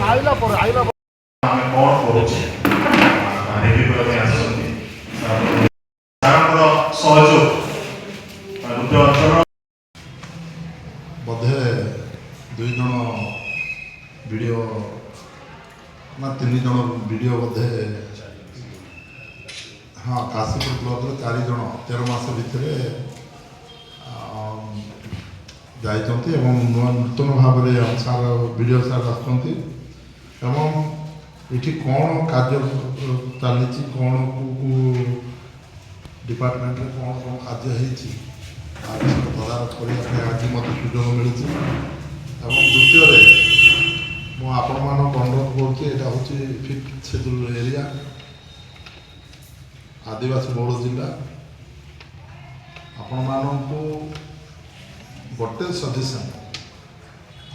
आइला पर बोधे 2 जन वीडियो ना 3 जन वीडियो बोधे हाँ काशीपुर ब्लॉक 4 जन 13 मास भितर जाइछन्ति एवं नूतन भाव में सार वीडियो सार आसुँच ये कौन कार्य चली कौन डिपार्टमेंट में कौन कौन कार्य होती तदारख करने आज मत सुजोग मिली द्वितीय मुझे अनुरोध करुँचा हूँ 5th शेड्यूल एरिया आदिवासी बहुल जिला आपण मानू गोटे सजेसन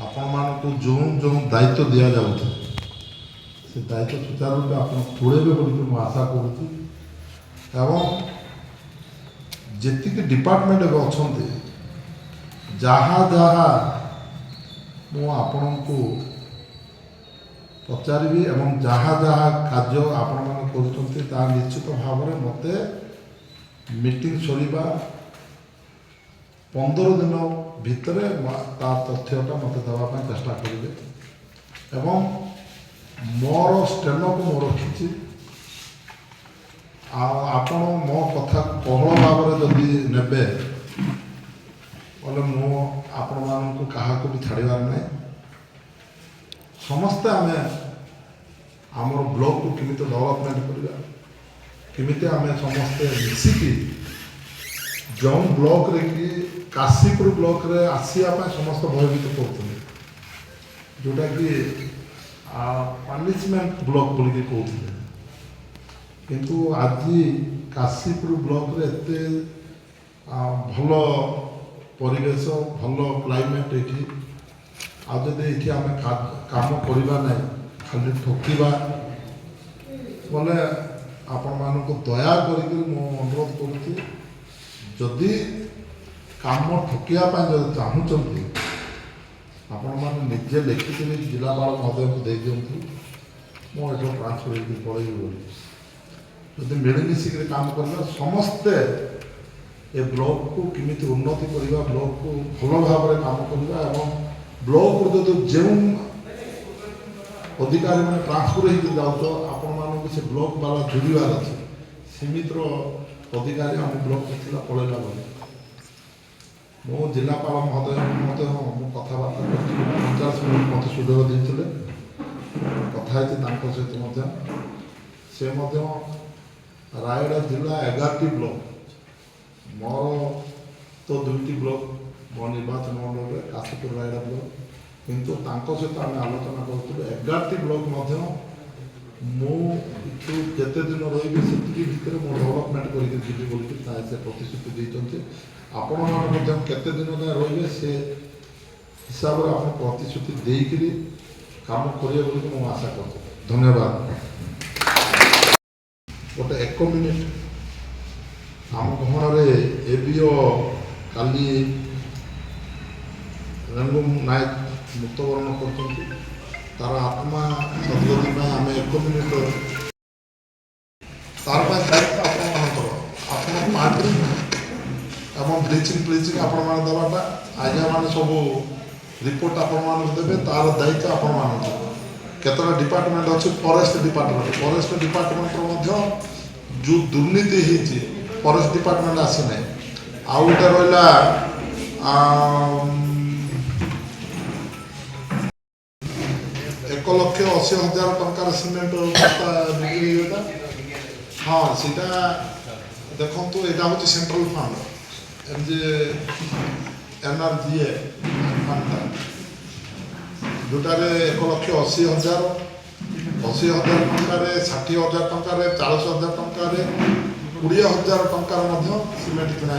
आपण मानू जो जो दायित्व दि जाऊँ से दायित्व सुचारू रूप आप तुड़ेबे बोलिक मुझे आशा करुँची जीक डिपार्टमेंट अच्छा जहाँ जहाँ मुझे पचारि एवं जहाँ जहाँ कार्य आपण मैंने कर निश्चित भाव में मत मीटिंग सरीबा 15 दिन भितर तथ्यटा मत देवाई चेष्टा करेंगे एवं मोर स्टेनो को मो रखी आपण मो कथा कहल भाव में जदि ने बोले आपण मानू क्या भी छाड़ार ना समस्ते आम आमर ब्लॉक को किमित डेवलपमेंट करवा किमित आम समस्ते मिसिकी जो ब्लॉक रे कि काशीपुर ब्लॉक रे आसिया समस्त भयभीत करते जोटा कि पनिशमेंट ब्लॉक बोलिके कहते किंतु आज काशीपुर ब्लॉक रे एते भल परिवेश भल क्लाइमेट ये आदि आम काम करवा ना खाली ठोकवा बोले आपण मान दया करके अनुरोध करुँच जदि काम ठोकवा जो चाहूँगी आपण मैंने निजे लिखिक जिलापाल महोदय को दे दिंतु मुझे ट्रांसफर होकर पलैबी बोली जब मिलमिशिक काम करना समस्ते ए ब्लॉक को किमित उन्नति करवा ब्लॉक को भल भाव में काम करवा एवं ब्लॉक जो जो अधिकारी मैंने ट्रांसफर होकर जाऊँ आपण मानक से ब्लॉक वाला जोड़ार अच्छे सीमित अधिकारी आम ब्लॉक को पलैला बोली मो जिलापाल महोदय मत कथबार्ता कर 50 मिनट मत सुजोग देते कथा सहित से रायगढ़ जिला 11टी ब्लॉक मोर तो 2टी ब्लॉक मो निर्वाचन मंडल में काशीपुर रायगढ़ ब्लॉक किंतु सहित आम आलोचना करूँ 11टी ब्लॉक मुझे दिन रही से भितर मो डेवलपमेंट करी बोलिक से प्रतिश्रुति देते आपण मैंने केते दिन जाए रही से हिसाब से आप प्रतिश्रुति देकर काम करेंगे बोली मुझे आशा कर धन्यवाद गोटे 1 मिनिट आम गहन एबीओ काली रेणु नायक मृत्युवरण कर तार आत्मा सदगति आम 1 मिनिट तार दायित्व आपण पार्टी एवं ब्लीचिंग फ्लिचिंग आपण मैंने देवाटा आज्ञा मान सब रिपोर्ट आपण देवे तार दायित्व आपण केतटा डिपार्टमेंट अच्छे फॉरेस्ट डिपार्टमेंट जो दुर्नीति होती फॉरेस्ट डिपार्टमेंट आसी ना आउ गोटे रहा 1,80,000 टंकार सीमेंट बिक्री होता हाँ सीटा देखो यहाँ हूँ सेंट्रल फंड एमजे NRGA जोटारे 1,80,000 80,000 टंकार 60,000 टंकार 40,000 टंकार 20,000 टंकार सीमेंट किना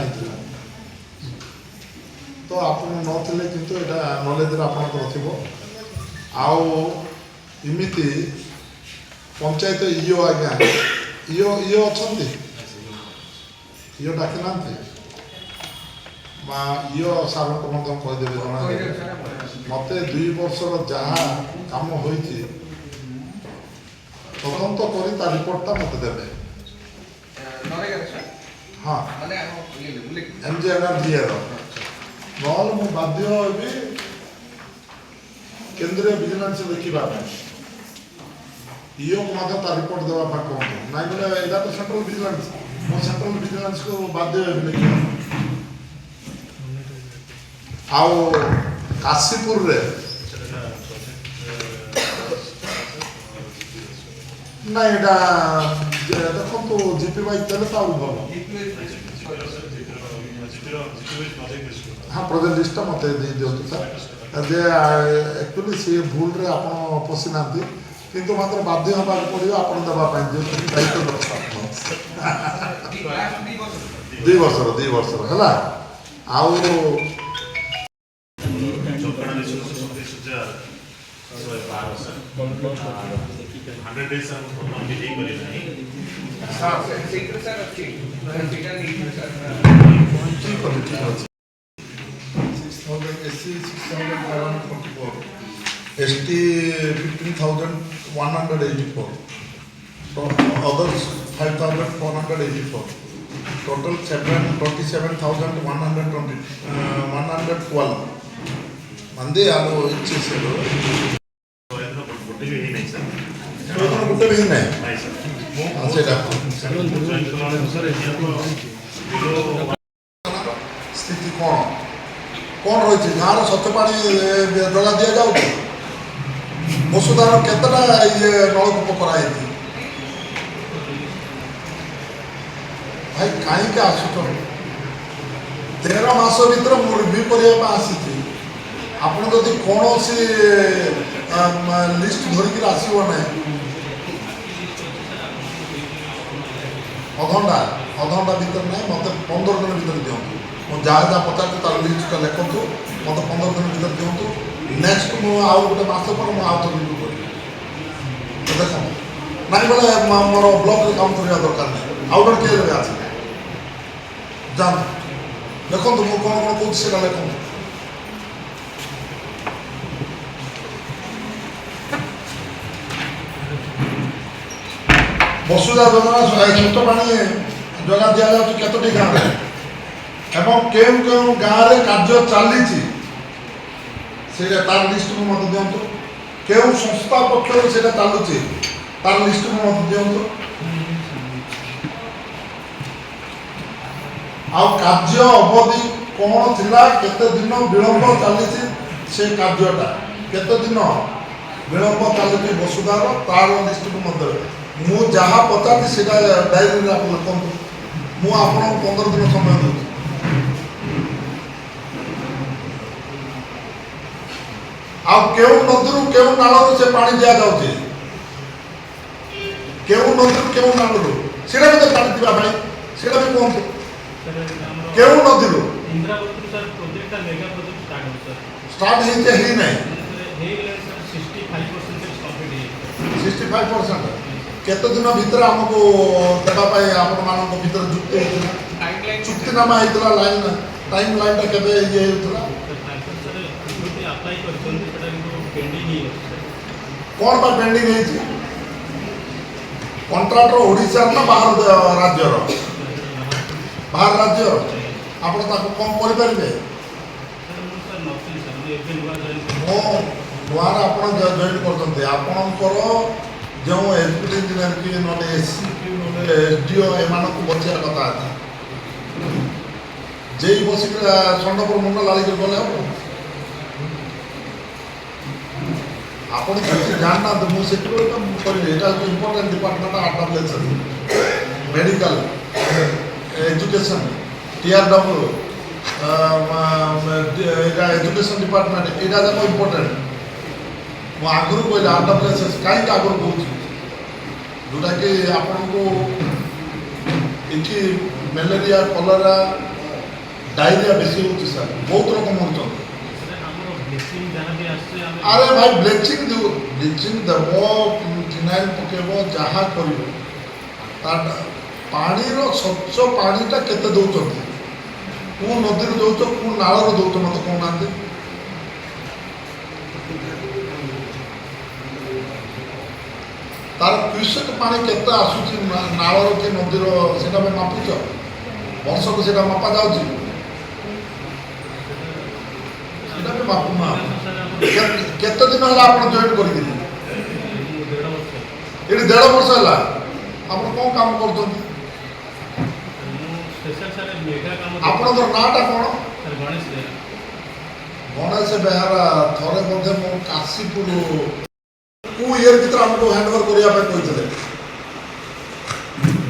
तो आप नथिले किंतु एटा नॉलेज आपनकर थिबो आउ इमिति पंचायत इओ आज्ञा इओ अछंती इओ डाकी नांती मा इओ सार को मत कहि देबे जणा मते 2 वर्षर जहा काम होईची तदंत करी ता रिपोर्टटा मते देबे हाँ MGNRGA नहले मु बाध्य हेबी केंद्रीय विजिलेंस देखा इओ को मत ता रिपोर्ट देवा कहतु नाई बोले एटा तो सेंट्रल विजिलेंस मो सेंट्रल विजिलेंस को बाध्य हेबी लिखा आओ काशीपुर रे ना एटा देखो तो जीपी वाई तेल तो भल हाँ प्रोजेक्ट लिस्ट मत दे दिंतु सर जे एक्चुअली सी भूल रे आप पशि ना किंतु मात्र बाध्य होगा पड़ो आप देवाई जो दायित्व दरकार 2 वर्षर है आउ ST 15,184 others 5,484 total 27,112 मंदे आलो इच्छेसेलो गोटे भी नहीं स्थिति कौन कौन रही गाँव स्वच्छ पानी जगह दि जाऊँ मसुदार केतटा ये नलकूप कराई भाई कहीं आसुच 13 मास भर मुझे रिव्यू करने आसी आप कौन सी लिस्ट धरिक आसो ना अधघंटा भर ना मत 15 दिन भर दिखाँ मुझे जहाँ जहाँ पचार तार लिस्टा लिखु मत 15 दिन भर दिखाँ नेक्स्ट मुझे गोटे मस पर मुझे आउ थे रिव्यू करी देख ना बोले मोर ब्लॉक काम करवा दरकार नहीं आउ गोटे किए देवे आस जान देखो मुझे कौन कौन कौन से लिखु वसुधा योजना स्वच्छ पानी जगह दि जाऊँ कतोटी गाँव एवं केउं केउं गाँव में कार्य चली तार लिस्ट को मत दिंतु केउं संस्था पक्ष से चलुची तार लिस्ट को मत दिंतु कार्य अवधि कौन थिला केते दिन विलंब चली से कार्यटा केते दिन विलंब चलुची वसुधार तार लिस्ट को मत देवे मु जहाँ पचार से डायरी में आप लिखु मुझे 15 दिन समय दूँ केउं नदी केउं नाल से पानी दि जाऊँगी केउं नदी केउं नाल से पानी दिवा भाई से भी कहते केउं नदी स्टार्ट ही ना 65% केते दिन भीतर आमको देवाई आपण मान भर जुक्ति चुक्तिनामा होता लाइन टाइम लाइन टा केबे ये होता कौन पर पेंडिंग है कंट्राक्टर ओडिशा ना बाहर राज्यर बाहर राज्य आप कम करें मो नुआ आप जॉइन करते आपणकर जो एजुकेट इंजीनियर की ना एससी ना एसडीओ एम बचार कथा जे बसिक षंडपुर मुंड लालिक गले हम ଆପଣ କିଛି ଜାଣିନାହାନ୍ତି ମୁଁ ସେକ୍ୟୁରିଟି କରିବି ଏଇଟା ହେଉଛି important department administration medical education TRW এটা এजुকেशन डिपार्टमेंट এটা যাক ইম্পর্টেন্ট ମୁଁ ଆଗରୁ କହିଲି RWSS କାହିଁକି ଆଗରୁ କହୁଛି ଯେଉଁଟାକି ଆପଣଙ୍କୁ ଏଠି ମ୍ୟାଲେରିଆ କଲେରା डायरिया बेसी होती सर बहुत रकम मरुचंती अरे भाई ब्लीचिंग देव फिनाइल पकेब जहाँ कर पानी स्वच्छ पानीटा केते दौरान कौ नदी दौच कौ नाल दौच मत कहना तार क्यूसेक पानी केते आसूची नाल कि नदी से मापुच वर्ष को से मापा जाऊँगी बापुमा केते दिन है आप जॉइन कर 1.5 वर्ष है आप कौन काम कर नाटा कौन गणेश बेहरा थरे मध्य काशीपुर को इयर भर आमको हैंडओवर करने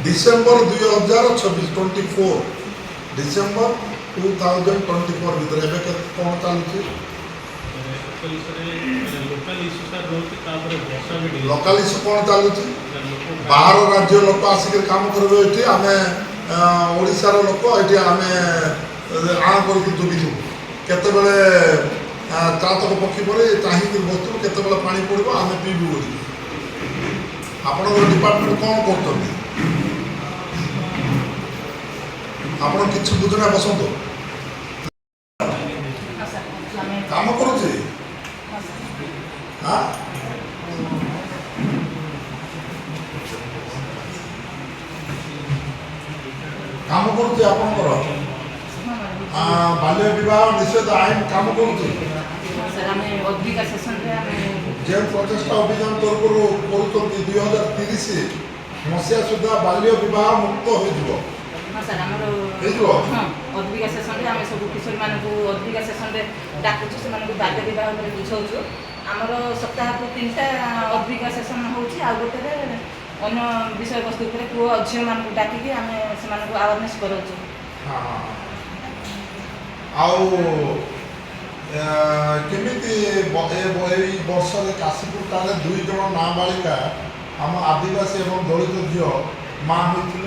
डिसेम्बर 2024 डिसेम्बर 2024 भीतर एवं कौन चलुची लोकाल इश्यू कौन चलुची बाहर राज्य लोक आसिक काम करेंगे ये आम ओडार लोक ये आम आण कर जोगिथु केत चातक पक्षी पर चाहिए बसु केत पानी पड़ो आम पीबू बोली आप डिपार्टमेंट कौन कर ଆପଣ କିଛି ବୁଝୁନା ବସନ୍ତୁ କାମ କରୁଛି ହଁ କାମ କରୁଛି ଆପଣଙ୍କର ବାଲ୍ୟ ବିବାହ ନିଷେଧ ଆଇନ କାମ କରୁଛି ଯେଉଁ ପ୍ରଚେଷ୍ଟା ଅଭିଯାନ ତରଫରୁ କରୁଛନ୍ତି 2030 ମସିହା ସୁଦ୍ଧା ବାଲ୍ୟ ବିବାହ ମୁକ୍ତ ହୋଇଯିବ हाँ सर आम अद्विका सेसन आम सब किशोरी मानक अद्विका सेसन डाकुचु से बाल्य विवाह बुझाऊ आमर सप्ताह को 3टा अद्विका सेसन होउछि आ गोटे अन्य विषय वस्तु पुओ झील मान डाकिकी आम से अवेयरनेस कराऊँ केमिति वर्ष काशीपुर ताले 2 जन नाबालिका आम आदिवासी एवं दलित झील माँ होते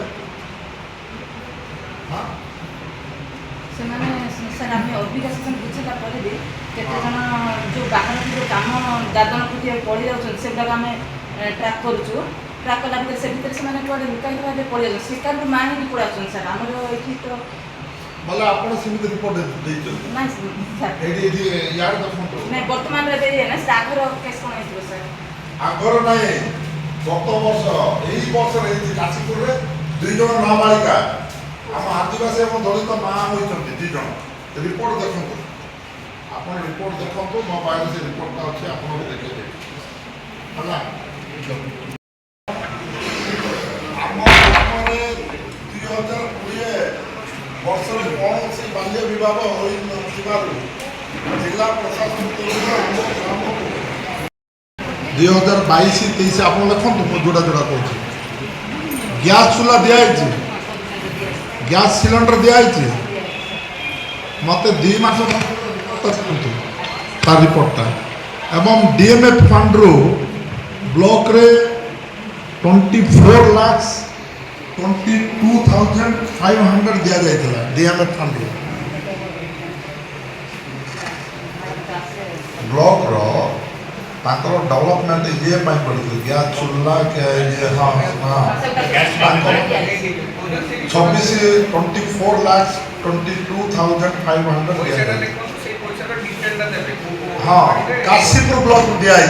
सर आम अद्विका सेसन बुझेगा भी केते जन जो बाहर जो कम दादन कुटिया पड़ जाऊँ से आम ट्राक करुचु ट्राक कला भर से भर से लुकायित भाव पड़ जाए शिकार माँ ही पड़ा सर आमर ये तो बोले आपण सीमित रिपोर्ट ना बर्तमान ना आगर केस कौन हो सर आगर ना गत वर्ष यही वर्ष काशीपुर 2 जन नाबालिका आम आदिवासी और दलित माँ होती 2 जन रिपोर्ट देखो आप रिपोर्ट देखो मो पाखे से रिपोर्टा अच्छे आप देखे है आम 2020 वर्ष कौन से बाल्य विवाह जिला प्रशासन 2022-23 आप देखो मुझे जोड़ा जोड़ा कहूँ गैस चूल्हा दिखाई गैस सिलेंडर दिखाई मत 2 मास तार रिपोर्टा एवं डीएमएफ फंड रू ब्लॉक रे 24,22,500 दि जाता डीएमएफ फंड रू ब्लॉक रो डेवलपमेंट ये पड़ी गैस चूल्हा हाँ हाँ 24,22,500 हाँ काशीपुर ब्लॉक दिखाई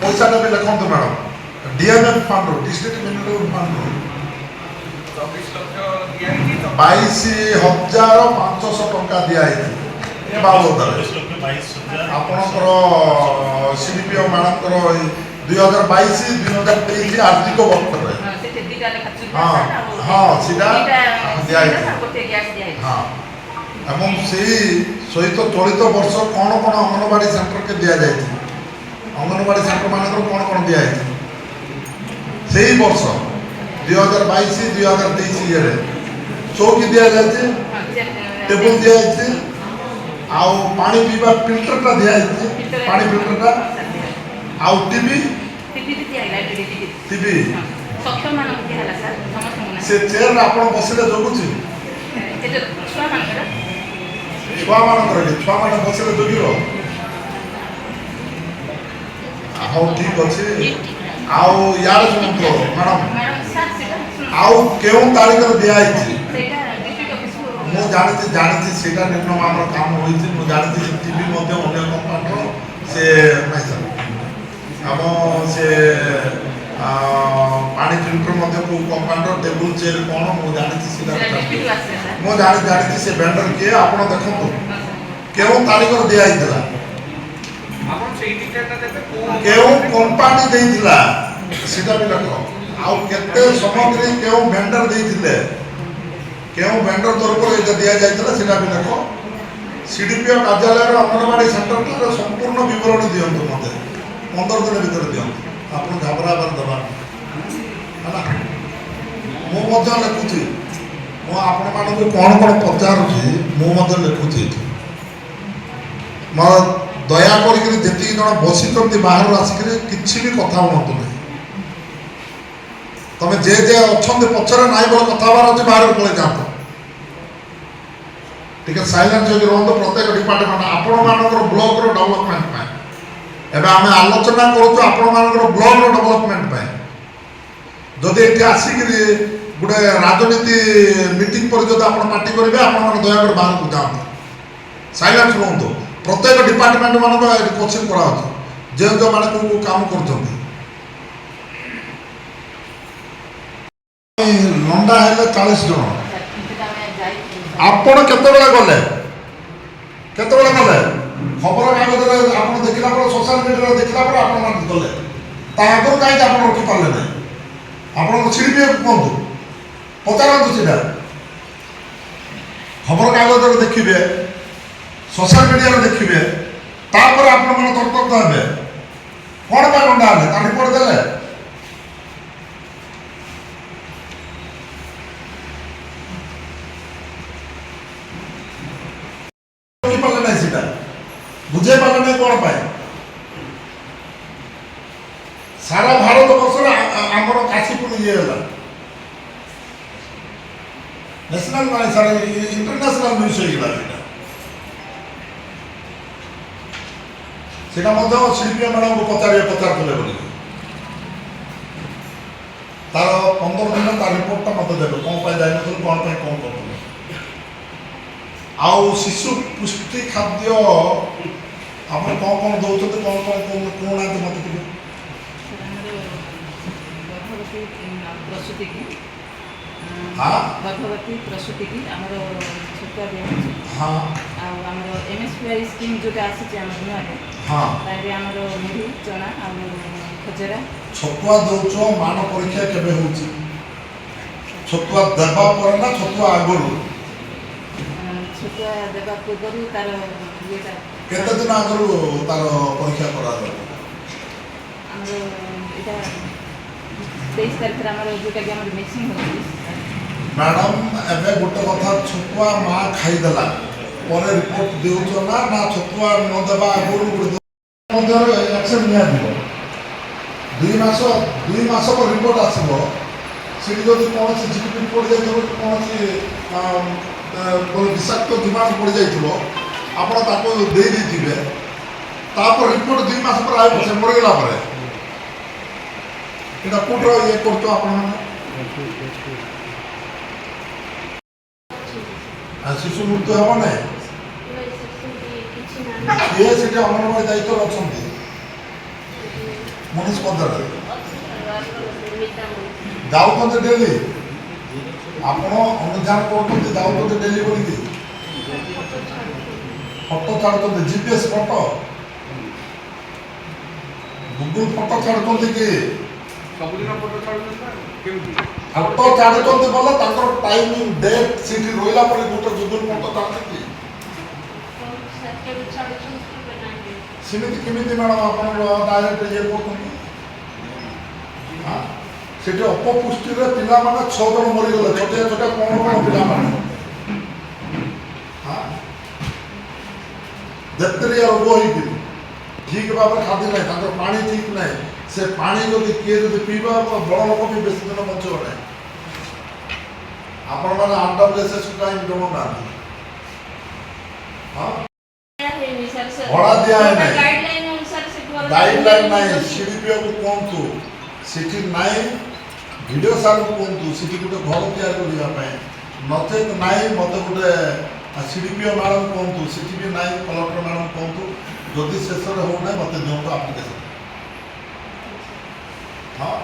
पैसा भी लिखु madam DMF fund district mineral fund 22,500 टंका दिखाई बाबद आपणकर सीडीपीओ मैडम 2022-2023 आर्थिक वर्ष हाँ हाँ सीधा हाँ एवं से सहित चलित वर्ष कौन कौन अंगनवाड़ी सेंटर के दि जाए अंगनवाड़ी सेंटर मान कौन कौन दिखाई से ही वर्ष 2022-2023 चौकी दि जाए टेबल दिखाई आउ पानी पीवा फिल्टरटा दिखाई पानी फिल्टरटा आउ टीवी टीवी से चेयर आपण बसिले जगुची छुआ माने बसिले जगिरो हाउ ठीक अछि आउ यार सुनतो मैडम आउ केउ तारीख रे दिया आइछि मु जानिछि सेटा निर्णय हमर काम होइछि मु जानिछि टीवी मध्ये अन्य कंपनी से नाही सर हम से पानी फिल्टर मध्ये को कंपनी टेबल चेयर कोन मु जानिछि सेटा मु जानिछि से वेंडर के आपण देखंतु केउ तारीख रे दिया आइतला आपण सेही टिकटटा देबे केउ कंपनी देइतिला सेटा भी लखो आउ केते सामग्री केउ वेंडर देइतिले केउ वेंडर तरफ रे दिया जाइतला सेटा भी लखो सीडीपीओ कार्यालय रो अंगनवाड़ी सेंटर रो संपूर्ण विवरण दियंतु मते 15 दिन भीतर दियंतु आपण घबरा बर दबा हला मो मध्य लिखुची मो आपण मानको कोन कोन पचारुची मो मध्य लिखुची म दया करिक जेति जण बसिचंती बाहर आसिक किछि भी कथा होनतु नै तमे जे जे अछंते पछरे नाइ बोल कथा बार अछि बाहर पळे जातो ठीक है साइलेंट होगी रहतो प्रत्येक डिपार्टमेंट आपण मानकर ब्लॉक रो डेवलपमेंट पाए एबे हमें आलोचना करू आपण मानकर ब्लॉक रो डेवलपमेंट पाए जदि एठी आसिक गुडे राजनीति मीटिंग पर जदि आपण पार्टी करिवे आपण मान दया कर बाहर को जातो साइलेंट रहतो प्रत्येक डिपार्टमेंट मान कोचिंग करा होतो जे जो माने को काम करछंती लंडा हेले 40 जन आपण केतेबेला गले केतेबेला गले खबर कागज रे आपण देखिला पर सोशल मीडिया रे देखिला पर आपण मान गले ता आगर काई आपण रखि पाले नै आपण छिड़बे कोंदु पचारंतु सिधा खबर कागज रे देखिबे सोशल मीडिया रे देखिबे तापर आपण मन तर्क हेबे कोन बा लंडा हेले ता रिपोर्ट देले बुझे पाले नहीं कौन पाए सारा भारत वर्ष आमर काशीपुर ये नेशनल माने सारा इंटरनेशनल न्यूज हो गला सेटा मध्य शिल्पी मैडम को पचारले बोली तार 15 दिन तार रिपोर्टटा मत देबे कौन पाए जाय न कौन पाए कौन करतो आउ शिशु पुष्टि खाद्य आपण कौन दौते कौन कोना मत टिके प्रसूति की हाँ गर्भवती प्रसूति की आमर छुआ दिया हाँ आमर एमएसपीआई स्कीम जोटा आसी आम नुआरे हाँ तारे आमर मुढ़ी चना आम खजरा छतुआ दौच मान परीक्षा केबे होची छतुआ देबा पर ना छतुआ आगरू छुआ देबा पूर्व तार येटा केते दिन आगरू तार परीक्षा करा आमर एटा 23 तारिख आमर जोटा कि आमर मिक्सिंग होची मैडम एबे गोटे कथा छतुआ माँ खाई देला पर रिपोर्ट देउछ ना ना छतुआ न देबा आगरू मध्य एक्शन निया दिबो 2 मास पर रिपोर्ट आसीबो सेठी जदि कोन से जीपी रिपोर्ट जाइतो कोन से विषाक्त जीवाणु पड़ जाइथिबो आपण ताको दे दिथिबे तापर रिपोर्ट 2 मास पर आइबो से मर गेला परे एटा कोटरो ये करतो आपण शिशु मृत्यु हम ना ये सेठी अंगनवाड़ी दायित्व रखछन्ती मनीष पदर जाऊँ डेली ଆପଣ ଅନୁଧ୍ୟାନ କରୁଛନ୍ତି ଯାଉଛନ୍ତି ଡେଲି ବୋଲିକି ଫଟୋ ଛାଡ଼ୁଛନ୍ତି ଜିପିଏସ୍ ଫଟୋ ଗୁଗୁଲ ଫଟୋ ଛାଡ଼ୁଛନ୍ତି କି ସବୁଦିନ ଫଟୋ ଛାଡୁଛନ୍ତି ନା କେମିତି ଫଟୋ ଛାଡ଼ୁଛନ୍ତି ବୋଲେ ତାଙ୍କର ଟାଇମିଂ ଡେଟ୍ ସେଠି ରହିଲା ପରେ ଗୋଟେ ଗୁଗୁଲ ଫଟୋ ଛାଡ଼ୁଛନ୍ତି ସେମିତି କେମିତି ମ୍ୟାଡ଼ାମ୍ ଆପଣ ଡାଇରେକ୍ଟ ଇଏ କରୁଛନ୍ତି सेठी अपपुष्टि पिला 6 जन मरीगले छोटे छोटे कौन कौन पिला ଡେପ୍ଥେରିଆ ରୋଗ ହେଇକିରି ଠିକ୍ ଭାବରେ ଖାଦ୍ୟ ନାହିଁ, ତାଙ୍କର ପାଣି ଠିକ୍ ନାହିଁ, ସେ ପାଣି ଯଦି କିଏ ଯଦି ପିଇବା ବଡ଼ ଲୋକ ବି ବେଶୀ ଦିନ ବଞ୍ଚିବ ନାହିଁ। ଆପଣମାନେ RWSS କାହିଁକି ଜଣାଉନାହାନ୍ତି? ହଁ ଭଡ଼ା ଦିଆ ହେଇନାହିଁ, ଗାଇଡ଼ଲାଇନ୍ ନାହିଁ, CDPOକୁ କୁହନ୍ତୁ ସେଠି ନାହିଁ, ଭିଡ଼ିଓ ସାର୍ଙ୍କୁ କୁହନ୍ତୁ ସେଠି ଗୋଟେ ଘର ତିଆରି କରିବା ପାଇଁ, ନଚେତ୍ ନାହିଁ ମୋତେ ଗୋଟେ CDPO ମ୍ୟାଡ଼ାମ୍ କୁହନ୍ତୁ ସେଠି ବି ନାହିଁ, କଲେକ୍ଟର ମ୍ୟାଡ଼ାମ୍ କୁହନ୍ତୁ, ଯଦି ଶେଷରେ ହେଉନାହିଁ ମୋତେ ଦିଅନ୍ତୁ ଆପ୍ଲିକେସନ୍। ହଁ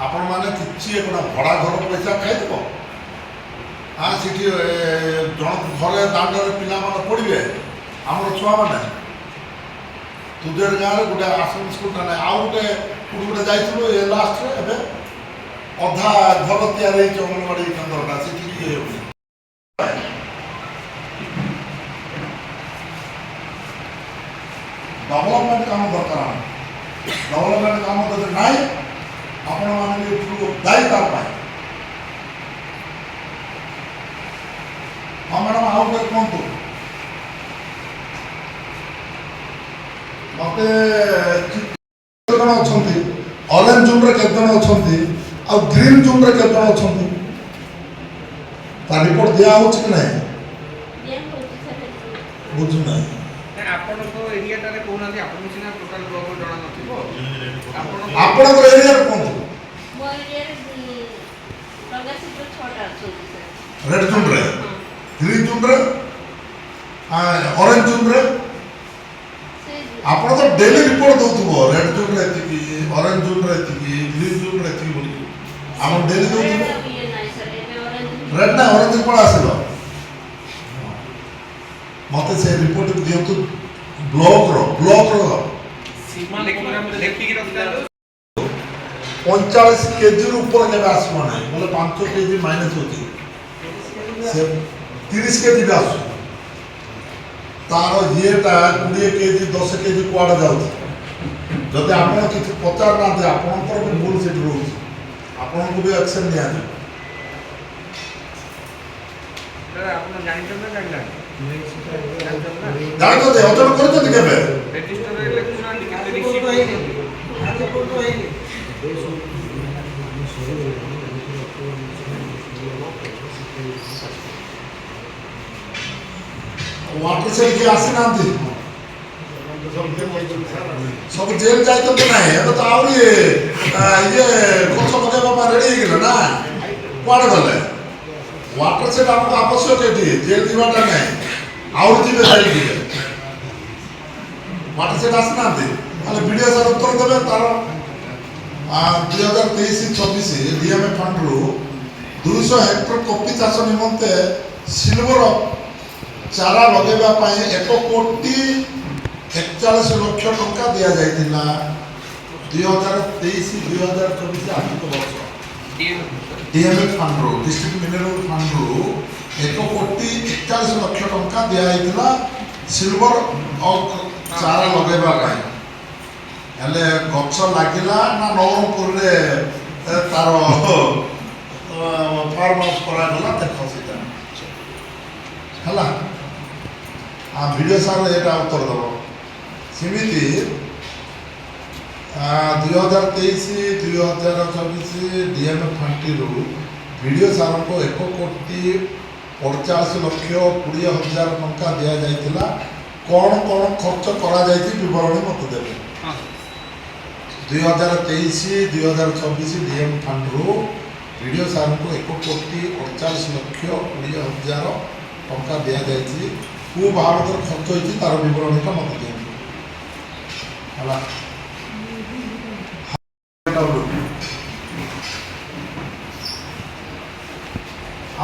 ଆପଣମାନେ କିଛି ଏଗୁଡ଼ା ଭଡ଼ା ଘର ପଇସା ଖାଇଦେବ, ହଁ ସେଠି ଜଣ ଘରେ ଦାଣ୍ଡରେ ପିଲାମାନେ ପଢ଼ିବେ, ଆମର ଛୁଆମାନେ ତୁଜେର ଗାଁରେ ଗୋଟେ ଆଶ୍ରମ ସ୍କୁଲଟା ନାହିଁ, ଆଉ ଗୋଟେ ଗୋଟେ ଯାଇଥିଲୁ ଏ ଲାଷ୍ଟରେ ଏବେ ଅଧା ଘର ତିଆରି ହେଇଛି ଅଙ୍ଗନବାଡ଼ି କେନ୍ଦ୍ରଟା ସେଠି ଇଏ ହେଉଛି। ଡେଭଲପମେଣ୍ଟ କାମ ଦରକାର, ଡେଭଲପମେଣ୍ଟ କାମ ଯଦି ନାହିଁ ଆପଣମାନେ ବି ଦାୟୀ ତା ପାଇଁ। ହଁ ମ୍ୟାଡ଼ାମ୍ ଆଉ ଗୋଟେ କୁହନ୍ତୁ ମୋତେ କେତେ ଜଣ ଅଛନ୍ତି, ଅରେଞ୍ଜ ଜୋନ୍ରେ କେତେ ଜଣ ଅଛନ୍ତି ଆଉ ଗ୍ରୀନ୍ ଜୋନ୍ରେ କେତେ ଜଣ ଅଛନ୍ତି, ତା ରିପୋର୍ଟ ଦିଆହେଉଛି କି ନାହିଁ ବୁଝୁନାହିଁ। ଆପଣଙ୍କ ଏରିଆଟାରେ କହୁନାହାନ୍ତି, ଆପଣଙ୍କୁ ସିନା ଟୋଟାଲ ବ୍ଲକ ଜଣା ନଥିବ, ଆପଣଙ୍କର ଏରିଆରେ କୁହନ୍ତୁ। ରେଡ୍ ଜୋନ୍ରେ, ଗ୍ରୀନ୍ ଜୋନ୍ରେ, ଅରେଞ୍ଜ ଜୋନ୍ରେ ଆପଣ ତ ଡେଲି ରିପୋର୍ଟ ଦେଉଥିବ, ରେଡ୍ ଜୋନ୍ରେ ଏତିକି, ଅରେଞ୍ଜ ଜୋନ୍ରେ ଏତିକି, ଗ୍ରୀନ୍ ଜୋନ୍ରେ ଏତିକି ବୋଲିକି ଆମର ଡେଲି ଦେଉଥିବ। ରେଡ୍ ନା ଅରେଞ୍ଜ କ'ଣ ଆସିଲ ମୋତେ ସେ ରିପୋର୍ଟ ଦିଅନ୍ତୁ ବ୍ଲକର 45 କେଜିରୁ ଉପରେ କେବେ ଆସିବ ନାହିଁ, ବୋଲେ 5 କେଜି ମାଇନସ୍ ଅଛି, ସେ 30 କେଜି ବି ଆସୁଛି, ତାର ଇଏଟା 20 କେଜି 10 କେଜି କୁଆଡ଼େ ଯାଉଛି। ଯଦି ଆପଣ କିଛି ପଚାରୁନାହାନ୍ତି ଆପଣଙ୍କର ବି ଭୁଲ ସେଠି ରହୁଛି, ଆପଣଙ୍କୁ ବି ଆକ୍ସନ୍ ନିଆଯିବ। ଆପଣ ଜାଣିଛନ୍ତି ନା ଜାଣିନାହାନ୍ତି? ଜାଣିଛନ୍ତି ଅର୍ଜନ କରିଛନ୍ତି କେବେ? ରେଜିଷ୍ଟରରେ ଲେଖୁନାହାନ୍ତି କେତେ ରିସିଭ୍ କରିଛନ୍ତି? ୱାଟର ସେଟ୍ କିଏ ଆସିନାହାନ୍ତି, ସବୁ ଜେଲ୍ ଯାଇଛନ୍ତି ନାହିଁ, ଏବେ ତ ଆହୁରି ଇଏ ଗଛ ଲଗାଇବା ପାଇଁ ରେଡ଼ି ହେଇଗଲେ ନା, କୁଆଡ଼େ ଗଲେ? ୱାଟର ସେଟ୍ ଆମକୁ ଆବଶ୍ୟକ ଏଠି, ଜେଲ୍ ଯିବାଟା ନାହିଁ, ଆହୁରି ଯିବେ ଜେଲ୍ ଯିବେ। ୱାଟର ସେଟ୍ ଆସିନାହାନ୍ତି, ତାହେଲେ ବିଡ଼ିଓ ସାର୍ ଉତ୍ତର ଦେବେ। ତାର 2023-24 DMA ଫଣ୍ଡରୁ 200 ହେକ୍ଟର କଫି ଚାଷ ନିମନ୍ତେ ସିଲଭର ଚାରା ଲଗାଇବା ପାଇଁ 1,41,00,000 ଟଙ୍କା ଦିଆଯାଇଥିଲା 2023-2024 ଆର୍ଥିକ ବର୍ଷ। DMA ଫଣ୍ଡରୁ, ଡିଷ୍ଟ୍ରିକ୍ଟ ମିନେରାଲ ଫଣ୍ଡରୁ 1,41,00,000 ଟଙ୍କା ଦିଆଯାଇଥିଲା ସିଲଭର ଚାରା ଲଗାଇବା ପାଇଁ। ହେଲେ ଗଛ ଲାଗିଲା ନା ନବରଙ୍ଗପୁରରେ ତାର ଫାର୍ମ ହାଉସ୍ କରାଗଲା, ଦେଖ ସେଇଟା ହେଲା। ଭିଡ଼ିଓ ସାର୍ ଏଇଟା ଉତ୍ତର ଦେବ ସେମିତି। 2023-2024 DMA ଫଣ୍ଡରୁ ଭିଡ଼ିଓ ସାର୍ଙ୍କୁ 1,45,20,000 ଟଙ୍କା ଦିଆଯାଇଥିଲା। କ'ଣ କ'ଣ ଖର୍ଚ୍ଚ କରାଯାଇଛି ବିବରଣୀ ମୋତେ ଦେବେ। 2023-2024 DMA ଫଣ୍ଡରୁ ଭିଡ଼ିଓ ସାର୍ଙ୍କୁ 1,48,20,000 ଟଙ୍କା ଦିଆଯାଇଛି। କେଉଁ ବାବଦରେ ଖର୍ଚ୍ଚ ହୋଇଛି ତାର ବିବରଣୀଟା ମୋତେ ଦିଅନ୍ତୁ ହେଲା।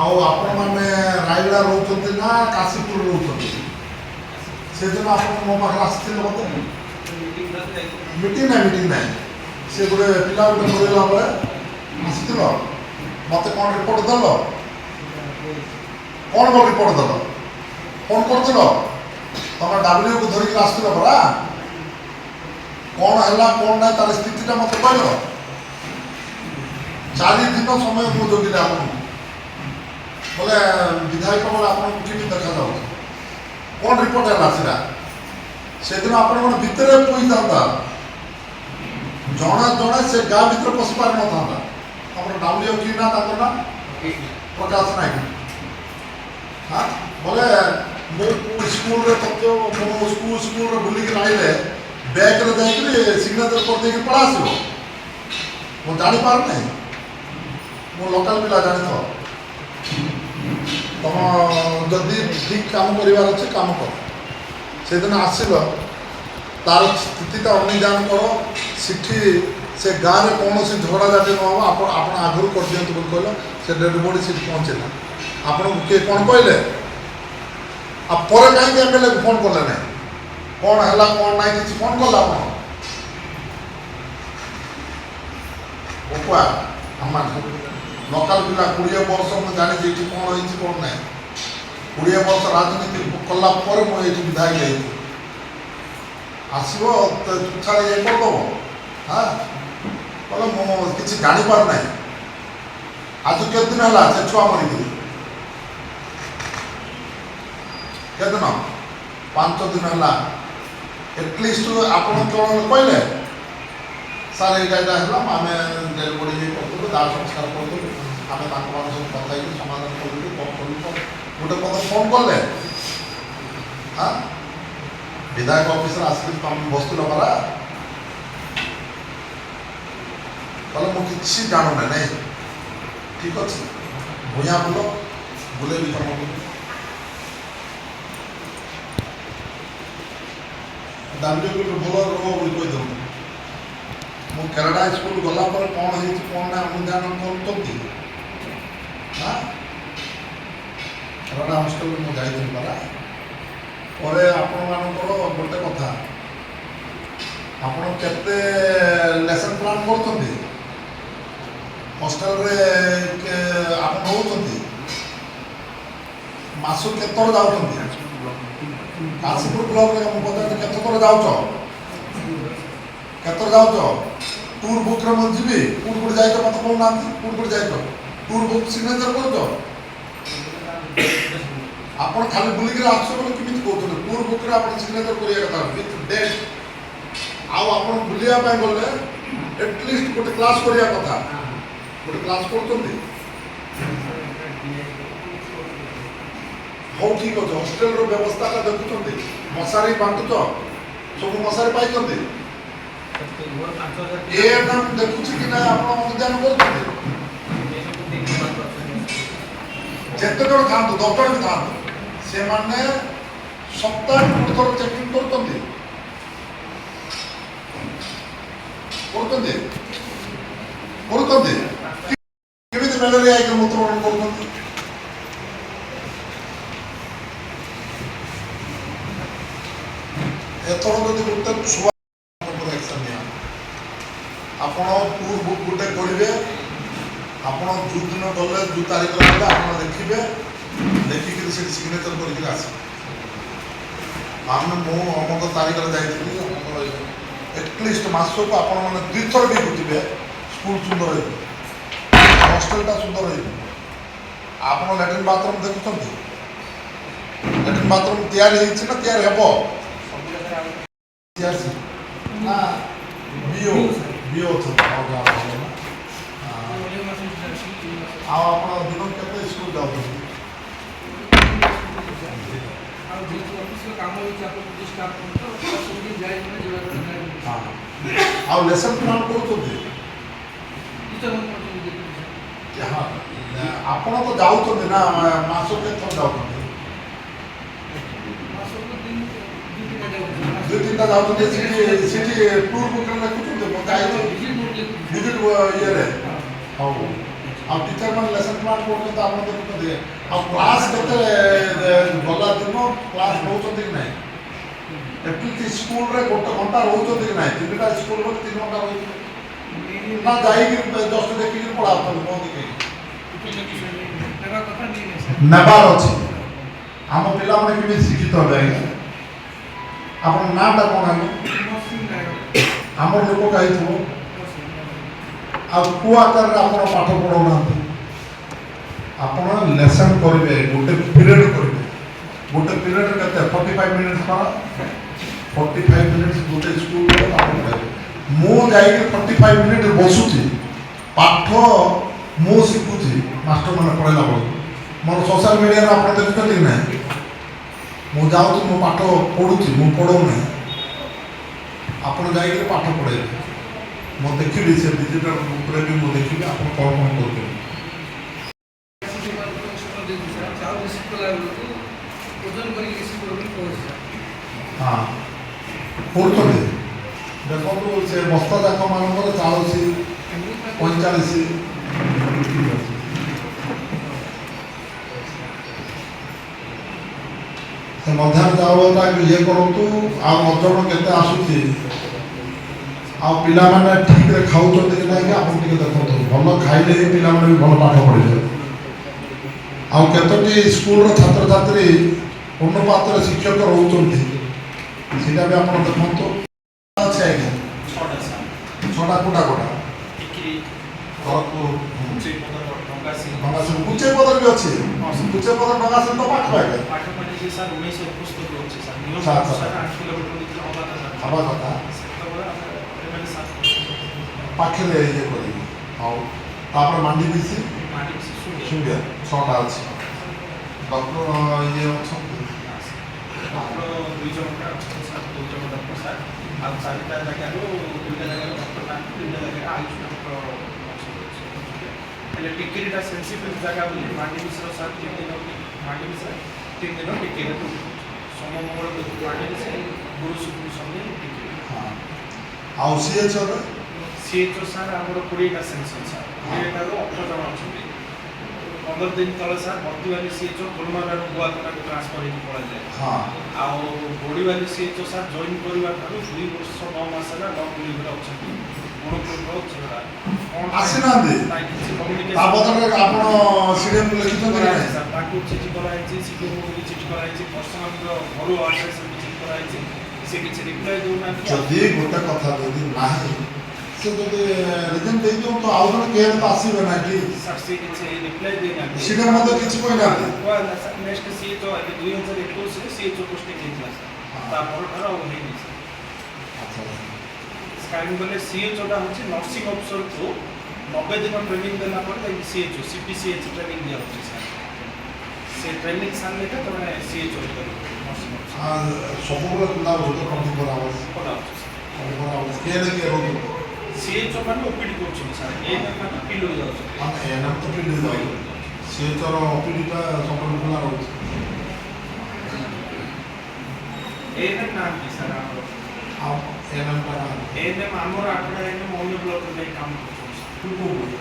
ଆଉ ଆପଣମାନେ ରାୟଗଡ଼ା ରହୁଛନ୍ତି ନା କାଶୀପୁର ରହୁଛନ୍ତି? ସେଦିନ ଆପଣ ମୋ ପାଖରେ ଆସିଥିଲେ ମୋତେ ମିଟିଂ ନାହିଁ ସେ ଗୋଟେ ପିଲା ଗୋଟେ ମରିଗଲା ପରେ ଆସିଥିଲ, ମୋତେ କ'ଣ ରିପୋର୍ଟ ଦେଲ? କ'ଣ ରିପୋର୍ଟ ଦେଲ? ଫୋନ୍ କରୁଥିଲ, ତମେ ଡବ୍ଲ୍ୟୁକୁ ଧରିକି ଆସିଥିଲ ପରା, କ'ଣ ହେଲା କ'ଣ ନାହିଁ ତାର ସ୍ଥିତିଟା ମୋତେ କହିଲ। 4 ଦିନ ସମୟ ମୁଁ ଜଗିଲି ଆପଣଙ୍କୁ, ବୋଲେ ବିଧାୟକ ବୋଲେ ଆପଣଙ୍କୁ କେମିତି ଦେଖାଯାଉଛି, କ'ଣ ରିପୋର୍ଟ ହେଲା ସେଟା ସେଦିନ ଆପଣଙ୍କ ଭିତରେ ପଇଥାନ୍ତା, ଜଣେ ଜଣେ ସେ ଗାଁ ଭିତରେ ପଶି ପାରିନଥାନ୍ତା। ଆମର ଡାଉଲି କି ନା ତାଙ୍କ ନା ପ୍ରକାଶ ନାୟକ। ହଁ ବୋଲେ ମୁଁ ସ୍କୁଲରେ ତଥ୍ୟ ମୋ ସ୍କୁଲରେ ବୁଲିକି ଆଇଲେ ବ୍ୟାଗରେ ଯାଇକିରି ସିଗ୍ନେଚର କରିଦେଇକି ପଳା ଆସିବ। ମୁଁ ଜାଣିପାରୁନାହିଁ, ମୁଁ ଲୋକାଲ ପିଲା ଜାଣିଥ, ତମ ଯଦି ଠିକ କାମ କରିବାର ଅଛି କାମ କର। ସେଦିନ ଆସିଲ ତାର ସ୍ଥିତିଟା ଅନୁଧ୍ୟାନ କର, ସେଠି ସେ ଗାଁରେ କୌଣସି ଝଗଡ଼ାଝାଟି ନ ହେବ ଆପଣ ଆଗରୁ କରିଦିଅନ୍ତୁ ବୋଲି କହିଲ। ସେ ଡେଡ୍ ବଡି ସେଠି ପହଞ୍ଚିଲା, ଆପଣଙ୍କୁ କିଏ କ'ଣ କହିଲେ? ଆଉ ପରେ କାହିଁକି ଏମଏଲ୍ଏକୁ ଫୋନ୍ କଲେ ନାହିଁ? କ'ଣ ହେଲା କ'ଣ ନାହିଁ କିଛି ଫୋନ୍ କଲେ ଆପଣ? ଆମ ଲୋକାଲ ପିଲା 20 ବର୍ଷ ମୁଁ ଜାଣିଛି ଏଠି କ'ଣ ହେଇଛି କ'ଣ ନାହିଁ। 20 ବର୍ଷ ରାଜନୀତି କଲା ପରେ ମୁଁ ଏଇଠି ବିଧାୟକ ହେଇଛି। ଆସିବ ଛାଡ଼ି ଇଏ କରିଦେବ। ହଁ କହିଲେ ମୁଁ କିଛି ଜାଣିପାରୁନାହିଁ। ଆଜି କେତେ ଦିନ ହେଲା ସେ ଛୁଆ ମରିକିରି? କେତେ ଦିନ? 5 ଦିନ ହେଲା। ଏଟଲିଷ୍ଟ ଆପଣ କ'ଣ କହିଲେ? ସାର୍ ଏଇଟା ହେଲା, ଆମେ ଡେଡ୍ ବଡି କରିଦେବୁ, ଦାହ ସଂସ୍କାର କରିଦେବୁ, ଆମେ ତାଙ୍କ ମାନଙ୍କ ସହିତ କଥା ହେଇକି ସମାଧାନ କରିଦେବୁ, କ'ଣ କରିବୁ? ଗୋଟେ କଥା ଫୋନ୍ କଲେ? ହଁ ବିଧାୟକ ଅଫିସରେ ଆସିକି ତମେ ବସିଥିଲ ପରା? କହିଲେ ମୁଁ କିଛି ଜାଣୁନା ନାଇଁ। ଠିକ ଅଛି, ଭୂঞା ବୁଲେଇବି ତମକୁ। ଦାଣ୍ଡି ଭଲ ରୋଗ ବୋଲି କହିଦେବୁ। ମୁଁ କେରାଡା ସ୍କୁଲ ଗଲା ପରେ କ'ଣ ହେଇଛି କ'ଣ ନା ଅନୁଧ୍ୟାନ କରୁଛନ୍ତି। କେରାଡା ହଷ୍ଟେଲରେ ମୁଁ ଯାଇଥିଲି ପରା। ପରେ ଆପଣମାନଙ୍କର ଗୋଟେ କଥା, ଆପଣ କେତେ ଲେସନ୍ ପ୍ଲାନ୍ କରୁଛନ୍ତି ହଷ୍ଟେଲରେ? ଆପଣ ରହୁଛନ୍ତି ମାସକୁ କେତେ ଥର ଯାଉଛନ୍ତି? କାଶୀପୁର ବ୍ଲକରେ ମୁଁ ପଚାରୁଛି କେତେ ଥର ଯାଉଛ? କେତେ ଯାଉଛ? ଟୁର୍ ବୁକ୍ରେ ମୁଁ ଯିବି, କୋଉଠି ଯାଇଛ ମୋତେ କହୁନାହାନ୍ତି? କୋଉଠି ଯାଇଛ? ଟୁର୍ ବୁକ୍ ସିଗ୍ନେଚର କରୁଛ? ଆପଣ ଖାଲି ବୁଲିକିରି ଆସୁଛ ବୋଲି କେମିତି କହୁଛନ୍ତି? ଟୁର୍ ବୁକ୍ରେ ଆପଣ ସିଗ୍ନେଚର କରିବା କଥା ୱିଥ୍ ଡେଟ୍। ଆଉ ଆପଣ ବୁଲିବା ପାଇଁ ଗଲେ ଏଟଲିଷ୍ଟ ଗୋଟେ କ୍ଲାସ୍ କରିବା କଥା। ଗୋଟେ କ୍ଲାସ୍ କରୁଛନ୍ତି? ହଉ ଠିକ୍ ଅଛି, ହଷ୍ଟେଲର ବ୍ୟବସ୍ଥାଟା ଦେଖୁଛନ୍ତି? ମଶାରୀ ବାଣ୍ଟୁଛ? ସବୁ ମଶାରୀ ପାଇଛନ୍ତି? ଏଟା ମୁଁ ଦେଖୁଛି କି ନା ଆପଣ ଅନୁଧ୍ୟାନ କରୁଛନ୍ତି? ଯେତେ ଜଣ ଥାଆନ୍ତୁ, 10 ଜଣ ବି ଥାଆନ୍ତୁ, ସେମାନେ ସପ୍ତାହକୁ ଗୋଟେ ଥର ଚେକିଂ କରୁଛନ୍ତି? କେମିତି ମ୍ୟାଲେରିଆ ହେଇକି ମୃତ୍ୟୁବରଣ କରୁଛନ୍ତି? ଏଥର ଯଦି ଗୋଟେ ଛୁଆ ଆପଣ ଟୁର୍ ବୁକ୍ ଗୋଟେ କରିବେ, ଆପଣ ଯେଉଁ ଦିନ ଗଲେ ଯେଉଁ ତାରିଖରେ ଗଲେ ଆପଣ ଦେଖିବେ, ଦେଖିକିରି ସେଠି ସିଗ୍ନେଚର କରିକିରି ଆସିବେ। ମୁଁ ଅମକ ତାରିଖରେ ଯାଇଥିଲି, ଏଟଲିଷ୍ଟ ମାସକୁ ଆପଣମାନେ 2 ଥର ବି ବୁଝିବେ। ସ୍କୁଲ ସୁନ୍ଦର ହେଇଯିବ, ହଷ୍ଟେଲଟା ସୁନ୍ଦର ହେଇଯିବ। ଆପଣ ଲାଟ୍ରିନ୍ ବାଥରୁମ୍ ଦେଖୁଛନ୍ତି? ଲାଟ୍ରିନ୍ ବାଥରୁମ୍ ତିଆରି ହେଇଛି ନା ତିଆରି ହେବ? ନା ବିଓ ଅଛନ୍ତି। ଆଉ ଆପଣ ଦିନ କେତେ ସ୍କୁଲ ଯାଉଛନ୍ତି? ଆଉ ଲେସନ୍ ପ୍ଲାନ୍ କରୁଛନ୍ତି? ଆପଣ ତ ଯାଉଛନ୍ତି ନା, ମାସକୁ କେତେ ଥର ଯାଉଛନ୍ତି? 2-3ଟା ଯାଉଛନ୍ତି। ସେଠି ଟୁର୍ ବୁକ୍ରେ ଲେଖୁଛନ୍ତି? ମୁଁ ଯାଇଥିଲି ଭିଜିଟ୍ ଇଏରେ। ହଉ, ଆଉ ଟିଚର ମାନେ ଲେସନ୍ ପ୍ଲାନ୍ କରୁଛନ୍ତି, ଆପଣ ଦେଖୁଛନ୍ତି? ଆଉ କ୍ଲାସ୍ କେତେ ଗଲା ଦିନ କ୍ଲାସ୍ ନେଉଛନ୍ତି କି ନାହିଁ? ଏମିତି ସ୍କୁଲରେ 1 ଘଣ୍ଟା ରହୁଛନ୍ତି କି ନାହିଁ? 3ଟା ସ୍କୁଲରେ 3 ଘଣ୍ଟା ରହୁଛନ୍ତି ନା ଯାଇକି ଜଷ୍ଟ ଦେଖିକି ପଳାଉଛନ୍ତି? ନେବାର ଅଛି। ଆମ ପିଲାମାନେ କେମିତି ଶିକ୍ଷିତ ହେବେ? ଆପଣଙ୍କ ନାଁଟା କ'ଣ ହେବ? ଆମର ଲୋକ କହିଥିବ। ଆଉ କେଉଁ ଆକାରରେ ଆପଣ ପାଠ ପଢ଼ାଉନାହାନ୍ତି? ଆପଣ ଲେସନ୍ କରିବେ, ଗୋଟେ ପିରିୟଡ଼ କରିବେ। ଗୋଟେ ପିରିୟଡ଼ କେତେ? 45 ମିନିଟ୍ 45 ମିନିଟ୍ ଗୋଟେ ସ୍କୁଲରେ ପାଠ ପଢ଼ାଇବେ। ମୁଁ ଯାଇକି 45 ମିନିଟ୍ ବସୁଛି, ପାଠ ମୁଁ ଶିଖୁଛି ମାଷ୍ଟରମାନେ ପଢ଼ାଇଲା ବେଳକୁ। ମୋର ସୋସିଆଲ ମିଡ଼ିଆରେ ଆପଣ ଦେଖୁଛନ୍ତି କି ନାହିଁ? ମୁଁ ଯାଉଛି, ମୁଁ ପାଠ ପଢ଼ୁଛି, ମୁଁ ପଢ଼ଉନାହିଁ। ଆପଣ ଯାଇକି ପାଠ ପଢ଼େଇବେ। ମୁଁ ଦେଖିବି ସେ ଡିଜିଟାଲ ଗ୍ରୁପରେ ବି ମୁଁ ଦେଖିବି ଆପଣ କ'ଣ କ'ଣ କରୁଛନ୍ତି। ହଁ କରୁଛନ୍ତି। ଦେଖନ୍ତୁ ସେ ବସ୍ତା ଯାକ ମାନଙ୍କର 40 45 ସେ ମଧ୍ୟାହ୍ନ ଚାଉଳଟା ଇଏ କରନ୍ତୁ। ଆଉ ଓଜନ କେତେ ଆସୁଛି, ଆଉ ପିଲାମାନେ ଠିକରେ ଖାଉଛନ୍ତି କି ନାହିଁ ଆପଣ ଟିକେ ଦେଖନ୍ତୁ। ଭଲ ଖାଇଲେ ହିଁ ପିଲାମାନେ ବି ଭଲ ପାଠ ପଢ଼ିବେ। ଆଉ କେତୋଟି ସ୍କୁଲର ଛାତ୍ରଛାତ୍ରୀ ଅନୁପାତରେ ଶିକ୍ଷକ ରହୁଛନ୍ତି ସେଇଟା ବି ଆପଣ ଦେଖନ୍ତୁ। ଅଛି ଆଜ୍ଞା 6ଟା କୋଟା ଖରଗପୁର କୁଚେ ପଦର ବି ଅଛି। କୁଚେ ପଦର ଡଙ୍ଗାସିଂ ତ ପାଖ ଆଜ୍ଞା ହବା କଥା ପାଖରେ ଇଏ କରିବି। ହଉ ତାପରେ ମାଣ୍ଡି ବିସି ଶୁଣିଆ 6ଟା ଅଛି। ଡକ୍ଟର ଇଏ ଅଛନ୍ତି ଆଉ 4ଟା ଜାଗାରୁ 2ଟା ଜାଗାରେ ଡକ୍ଟର ନାହାନ୍ତି, 2ଟା ଜାଗାରେ ଆୟୁଷ ଡକ୍ଟର ଅଛନ୍ତି। ହେଲେ ଟିକେରିଟା ସେନ୍ସିଟିଭ୍ ଜାଗା ବୋଲି ମାଣ୍ଡିମିଶ୍ର ସାର୍ 3 ଦିନ, ମାଣ୍ଡିମିଶ୍ର 3 ଦିନ ଟିକେରି ସୋମ ମଙ୍ଗଳ ମାଣ୍ଡିମିଶ୍ର ଗୁରୁ ଶୁକ୍ର ଶନି ଟିକେରି। ଆଉ ସିଏଚ୍ଓରେ ସିଏଚ୍ଓ ସାର୍ ଆମର 20ଟା ସେନ୍ସର ସାର୍, 20ଟାରୁ 18 ଜଣ ଅଛନ୍ତି। 15 ଦିନ ତଳେ ସାର୍ ବର୍ତ୍ତିବାଲି ସିଏଚ୍ଓ କୋଲମାରାରୁ ଗୁଆକୋଟାକୁ ଟ୍ରାନ୍ସଫର ହେଇକି ପଳାଇଲେ। ଆଉ ବଡ଼ିବାଲି ସିଏଚ୍ଓ ସାର୍ ଜଏନ୍ କରିବା ଠାରୁ 2 ବର୍ଷ 9 ମାସ ହେଲା ଲକ୍ ଲିଭ୍ରେ ଅଛନ୍ତି। ଗୁଣପୁରର ଝିଅଟା ଆସିନାହାନ୍ତି। କିଛି ତା କମ୍ୟୁନିକେସନ୍ ବଦଳରେ ଆପଣ ସିଡିଏମ୍ ଲେଖିଛନ୍ତି କି ନାହିଁ? ସାର୍ ତାକୁ ଚିଠି କରାହେଇଛି, ସିଡିଓକୁ ବି ଚିଠି କରାହେଇଛି, ପର୍ସନାଲର ଘରୁ ଆଡ୍ରେସ୍ ବି ଚିଠି କରାହେଇଛି। ସେ କିଛି ରିପ୍ଲାଏ ଦେଉନାହାନ୍ତି। ଯଦି ଗୋଟେ କଥା ଯଦି ନାହିଁ ସେ ଯଦି ରିଜନ୍ ଦେଇଦିଅନ୍ତୁ ଆଉ ଜଣେ କେହି ତ ଆସିବେ ନା କି? ସାର୍ ସେ କିଛି ରିପ୍ଲାଏ ଦେଇନାହାନ୍ତି। ସିଡିଏମ୍ ମଧ୍ୟ କିଛି କହିନାହାନ୍ତି। ସାର୍ ନେକ୍ସଟ ସିଏଚ୍ଓ 2021ରେ ସିଏଚ୍ଓ ପୋଷ୍ଟିଂ ହେଇଥିଲା ସାର୍, ତା ପରଠାରୁ ଆଉ ହେଇନି ସାର୍। ଆଚ୍ଛା କାହିଁକି ବୋଲେ ସିଏଚ୍ଓଟା ହେଉଛି ନର୍ସିଂ ଅଫିସରକୁ 90 ଦିନ ଟ୍ରେନିଂ ଦେଲା ପରେ ଯାଇକି ସିଏଚ୍ଓ CPCH ଟ୍ରେନିଂ ଦିଆହେଉଛି ସାର୍। ସେ ଟ୍ରେନିଂ ସାରିଲେ ତମେ ସିଏଚ୍ଓ କରିବ ନର୍ସିଂ ଅଫିସର ସବୁବେଳେ ପିଲା ବହୁତ କଣ୍ଠି କରାହେବ। କରାହେଉଛି ସାର୍। କିଏ ନା କିଏ ରହୁଛନ୍ତି ସିଏଚ୍ଓ ମାନେ ଓପିଡି କରୁଛନ୍ତି ସାର୍, ଏଏନ୍ଏମ୍ ମାନେ ପିଲୁ ଯାଉଛନ୍ତି। ମାନେ ଏନଏମ୍ ତ ପିଲି ଯାଉଛି। ସିଏଚ୍ଓର ଅପିଡ଼ିଟା ସବୁବେଳେ ଖୋଲା ରହୁଛି। ଏଏନ୍ଏମ୍ ନାହାନ୍ତି ସାର୍ ଆମର। ଆଉ ଏନଏମ୍ଟା ଏଏନ୍ଏମ୍ ଆମର 8ଟା ଏଏନ୍ଏମ୍ ଅନ୍ୟ ବ୍ଲକରେ ଯାଇ କାମ କରୁଛନ୍ତି।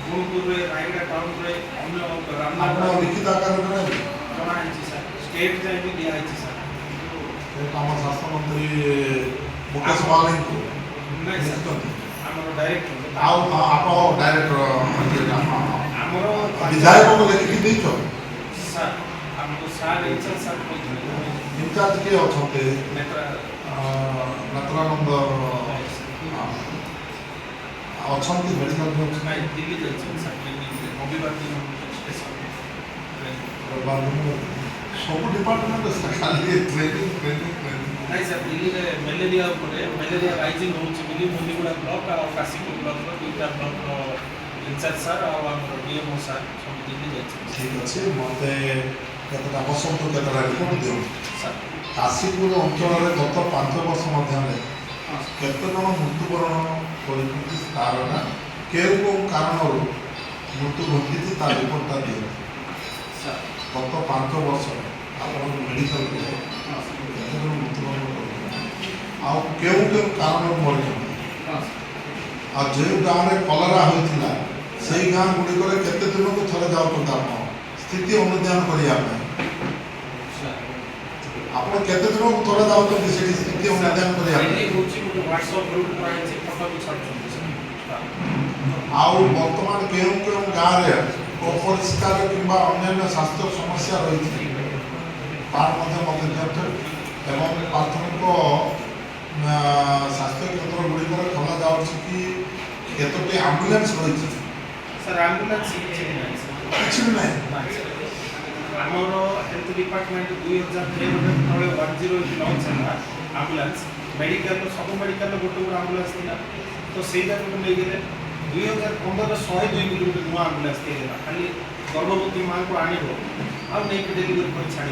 ଗୁଣପୁରରେ ରାୟଗଡ଼ା ଟାଉନରେ ଅନ୍ୟ ଆପଣ ରାମନଗର ଲିଖିତ ଆକାରରେ ଜଣାଇବେ। ଜଣା ହେଇଛି ସାର୍, ଷ୍ଟେଟ୍ ଯାଇ ବି ଦିଆହେଇଛି ସାର୍। ଆମ ସ୍ୱାସ୍ଥ୍ୟମନ୍ତ୍ରୀ ମୁକେଶ ମାଲିଙ୍କୁ ନାଇଁ ସାର୍, ଆମର ଡାଇରେକ୍ଟର ଆଉ ଆପଣ ଡାଇରେକ୍ଟର ଆମର ବିଧାୟକଙ୍କୁ ଲେଖିକି ଦେଇଛ? ସାର୍ ଆମକୁ ସାର୍ ଇନଚାର୍ଜ ସାର୍ କହିଥିଲେ ଇନଚାର୍ଜ କିଏ ଅଛନ୍ତି? ନେତ୍ରା ନେତ୍ରାନନ୍ଦ ଅଛନ୍ତି ମେଡ଼ିକାଲ ନାଇଁ ଦିଲ୍ଲୀ ଯାଇଛନ୍ତି ସାର୍ ଟ୍ରେନିଂରେ ରବିବାର ଦିନ ସ୍ପେଶାଲ ସବୁ ଡିପାର୍ଟମେଣ୍ଟ ଖାଲି ଟ୍ରେନିଂ। ନାଇଁ ସାର୍ ଦିଲ୍ଲୀରେ ମ୍ୟାଲେରିଆ ଉପରେ ମ୍ୟାଲେରିଆ ରାଇଜିଂ ହେଉଛି ବୋଲି ମୁଣ୍ଡିଗୁଡ଼ା ବ୍ଲକ ଆଉ କାଶୀପୁର ବ୍ଲକର 2ଟା ବ୍ଲକର ଇନଚାର୍ଜ ସାର୍ ଆଉ ଆମର DMO ସାର୍ ସବୁ ଦିଲ୍ଲୀ ଯାଇଛନ୍ତି। ଠିକ୍ ଅଛି, ମୋତେ କେତେଟା ବସନ୍ତୁ କେତେଟା ରିପୋର୍ଟ ଦିଅନ୍ତୁ। ସାର୍ କାଶୀପୁର ଅଞ୍ଚଳରେ ଗତ 5 ବର୍ଷ ମଧ୍ୟରେ କେତେ ଜଣ ମୃତ୍ୟୁବରଣ କରିଛନ୍ତି ତାର ନା କେଉଁ କାରଣରୁ ମୃତ୍ୟୁ ଘଟିଛି ତା ରିପୋର୍ଟଟା ଦିଅନ୍ତୁ। ସାର୍ ଗତ 5 ବର୍ଷରେ ଆପଣଙ୍କ ମେଡ଼ିକାଲରେ କେତେ ଜଣ ମୃତ୍ୟୁବରଣ କରିଛନ୍ତି ଆଉ କେଉଁ କାରଣରୁ ମରିଛନ୍ତି। ଆଉ ଯେଉଁ ଗାଁରେ କଲେରା ହୋଇଥିଲା ସେଇ ଗାଁ ଗୁଡ଼ିକରେ କେତେ ଦିନକୁ ଥରେ ଯାଉଛନ୍ତି ଆପଣ ସ୍ଥିତି ଅନୁଧ୍ୟାନ କରିବା ପାଇଁ? ଆପଣ କେତେ ଦିନକୁ ଥରେ ଯାଉଛନ୍ତି ସେଠି ସ୍ଥିତି ଅନୁଧ୍ୟାନ କରିବା ପାଇଁ? ହେଉଛି ଗୋଟେ ହ୍ୱାଟ୍ସଆପ୍ ଗ୍ରୁପ୍ କରାହେଇଛି, ଫଟୋ ବି ଛାଡ଼ୁଛନ୍ତି ସାର୍। ଆଉ ବର୍ତ୍ତମାନ କେଉଁ କେଉଁ ଗାଁରେ ଅପରିଷ୍କାର କିମ୍ବା ଅନ୍ୟାନ୍ୟ ସ୍ୱାସ୍ଥ୍ୟ ସମସ୍ୟା ରହିଛି ତାର ମଧ୍ୟ ମୋତେ ଦିଅନ୍ତୁ। ଏବଂ ପ୍ରାଥମିକ ସ୍ୱାସ୍ଥ୍ୟ କେନ୍ଦ୍ର ଗୁଡ଼ିକରେ ଖୋଲାଯାଉଛି କି କେତୋଟି ଆମ୍ବୁଲାନ୍ସ ରହିଛି? ସାର୍ ଆମ୍ବୁଲାନ୍ସ କିଛି ବି ନାହିଁ ସାର୍, କିଛି ବି ନାହିଁ। ନାହିଁ ସାର୍। ଆମର ହେଲ୍ଥ ଡିପାର୍ଟମେଣ୍ଟ 2013 ତଳେ 10 ଲଞ୍ଚ ହେଲା, आम्बुलांस मेडिकल सब मेडिकल गोटे गोटे आम्बुलांस थी तो सहीटा गोटे नहीं गए 2015 102 गोटे गोटे नुआ आम्बुलांस थी खाली गर्भवती माँ को आने आउ नहीं डेलीवरी कर छाड़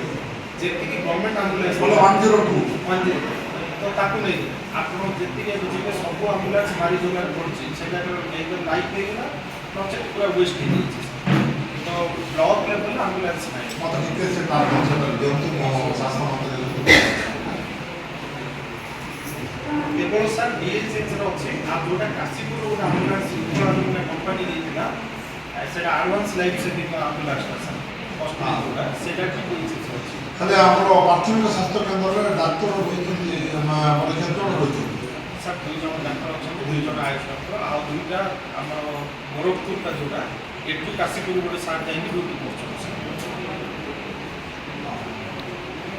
जी गवर्नमेंट आम्बुलांस 102 तो ताकू नहीं आप जी जी सब आम्बुलांस मारी जोगार पड़ी से लाइफ देगा प्रोजेक्ट पूरा वेस्ट हो तो ब्लॉक लेवल आम्बुलांस नहीं मत टिके से तार कनसेप्ट दियंतु मो शासन मंत्री केवल सर डीएचएच रो अछि आ जोटा काशीपुर रो आम्बुलांस इन्स्टॉल कंपनी देतिला सेटा advance life saving ambulance sir hospital जोटा सेटा की डीएचएच रो अछि खाली ଆମର ପ୍ରାଥମିକ ସ୍ୱାସ୍ଥ୍ୟ କେନ୍ଦ୍ରରେ ଡାକ୍ତର ରହିଛନ୍ତି ଆମର କେନ୍ଦ୍ର ରହିଛନ୍ତି सर 2 जन डॉक्टर अछि 2 जन आयुष डॉक्टर आ 2टा हमर गोरखपुर का जोटा एटू काशीपुर गोटे साथ जाइए ड्यूटी करछन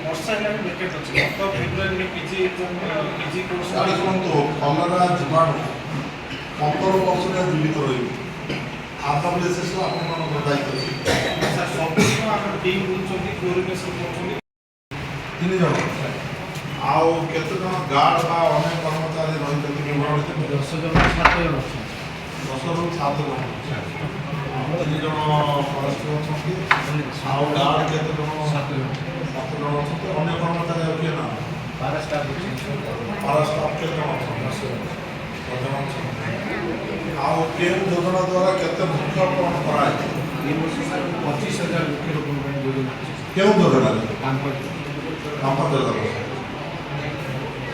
वर्षा है वेकेट अछि तो फेब्रुआरी में पीजी कोर्स ତାହେଲେ ଶୁଣନ୍ତୁ କଲରା ଜୀବାଣୁ 15 ବର୍ଷରେ ଜୀବିତ ରହିବେ ଆର୍ଡବ୍ଲ୍ୟୁଏସ୍ଏସ୍ ଆପଣଙ୍କର ଦାୟିତ୍ୱ ଅଛି सर सब हम टीम बुझुଛନ୍ତି क्लोरिनेशन କରୁଛନ୍ତି 3 ଜଣ ଆଉ କେତେ ଜଣ ଗାର୍ଡ ବା ଅନ୍ୟ କର୍ମଚାରୀ ରହିଛନ୍ତି ବିବରଣୀ 10 जन 7 जन ଅଛନ୍ତି 10 ରୁ 7 ଜଣ 3 ଜଣ ଫରେଷ୍ଟ ଅଛନ୍ତି ଆଉ ଗାର୍ଡ କେତେ ଜଣ 7 ଜଣ ଅଛନ୍ତି ଅନ୍ୟ କର୍ମଚାରୀ ଆଉ କିଏ ନା बारह स्टाफ ଅଛି ପାରା ଷ୍ଟାଫ୍ କେତେ ଜଣ ଅଛନ୍ତି 10 ଜଣ ଅଛନ୍ତି ଆଉ କେଉଁ ଯୋଜନା ଦ୍ୱାରା କେତେ ବୃକ୍ଷରୋପଣ କରାଯାଇଛି ये वर्ष सर 25,000 वृक्षरोपण ପାଇଁ ଯୋଜନା ଅଛି କେଉଁ ଯୋଜନାରେ କାମ ଯୋଜନା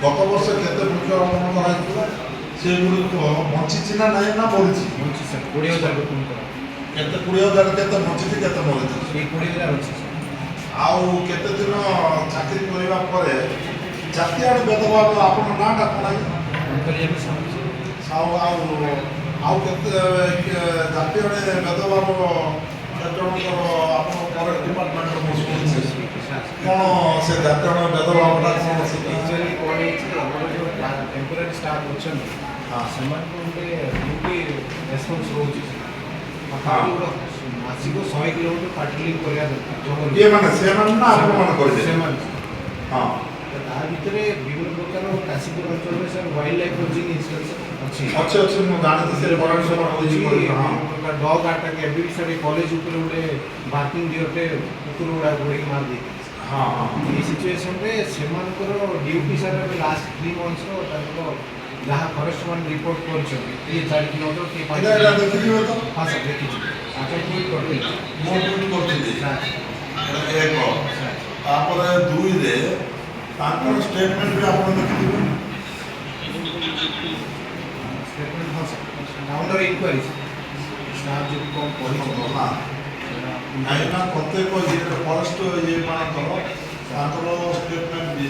ଗତ ବର୍ଷ କେତେ ବୃକ୍ଷରୋପଣ କରାଯାଇଥିଲା ସେଗୁଡ଼ିକ ବଞ୍ଚିଛି ନା ନାହିଁ ନା ମରିଛି ଅଛି सर 20,000 ରୋପଣ କରା କେତେ 20,000 କେତେ ବଞ୍ଚିଛି କେତେ ମରିଛି ସେ 20,000 ଅଛି सर ଆଉ କେତେ ଦିନ ଚାକିରି କରିବା ପରେ ଜାତୀୟ ଭେଦଭାବ ଆପଣ ନାଁଟା କ'ଣ ଅନ୍ତର୍ଜାତୀୟ ସମିତି ଆଉ ଆଉ କେତେ ଜାତୀୟ ଭେଦଭାବ କେତେଜଣଙ୍କର ଆପଣ ଫରେଷ୍ଟ ଡିପାର୍ଟମେଣ୍ଟର ମୁଁ ଶୁଣିଛି କ'ଣ ସେ ଜାତୀୟ ଭେଦଭାବଟା କ'ଣ ସେ ଆକ୍ଚୁଆଲି କ'ଣ ହେଇଛି ଆମର ଯେଉଁ ଟେମ୍ପୋରାରୀ ଷ୍ଟାଫ୍ ଅଛନ୍ତି ସେମାନଙ୍କୁ ଗୋଟେ ଡ୍ୟୁଟି ରେସ୍ପନ୍ସ ରହୁଛି ମାସିକ 100 କିଲୋମିଟର ପାଟ୍ରୋଲିଂ କରିବା ଦରକାର ଇଏ ମାନେ ସେମାନେ ନା ଆପଣମାନେ କରିବେ ସେମାନେ ହଁ ତା ଭିତରେ ବିଭିନ୍ନ ପ୍ରକାର କାଶୀପୁର ଅଞ୍ଚଳରେ sir wild life coaching instruction ଅଛି ଅଛି ମୁଁ ଜାଣିଛି ସେ ପରାମର୍ଶ ହେଉଛି ହେଉଛି ହଁ ଡଗ୍ ଆଟାକ୍ ଏବେ ବି ସାର୍ କଲେଜ ଉପରେ ଗୋଟେ ବାର୍କିଂ ଡିଅର୍ଟେ କୁକୁର ଗୁଡ଼ା ଗୋଡ଼େଇକି ମାରି ଦେଇଛି ହଁ ହଁ এই সিচুয়েশনে সেমানଙ୍କର ডিউটি ସାର୍ ଏବେ ଲାଷ୍ଟ 3 ମନ୍ଥର ତାଙ୍କର ଯାହା ଫରେଷ୍ଟ ମାନେ ରିପୋର୍ଟ କରିଛନ୍ତି କିଏ 4 କିଲୋମିଟର କିଏ 5 ଏଇଟା ଦେଖିଥିବେ ତ ହଁ ସାର୍ ଦେଖିଛି ଆପଣ ଟ୍ୱିଟ୍ କରିଥିଲେ ମୁଁ ଟ୍ୱିଟ୍ କରିଥିଲି ସାର୍ ଏକ ତାପରେ 2ରେ ତାଙ୍କର ଷ୍ଟେଟମେଣ୍ଟ ବି ଆପଣ ଦେଖିଥିବେ ଷ୍ଟେଟମେଣ୍ଟ ହଁ ସାର୍ ଅଣ୍ଡର ଇନକ୍ୱାରି ଷ୍ଟାଫ୍ ଯଦି କ'ଣ କହିଛନ୍ତି ନା କାହିଁକିନା ପ୍ରତ୍ୟେକ ଇଏର ଫରେଷ୍ଟ ଇଏ ମାନଙ୍କର ତାଙ୍କର ଷ୍ଟେଟମେଣ୍ଟ ବି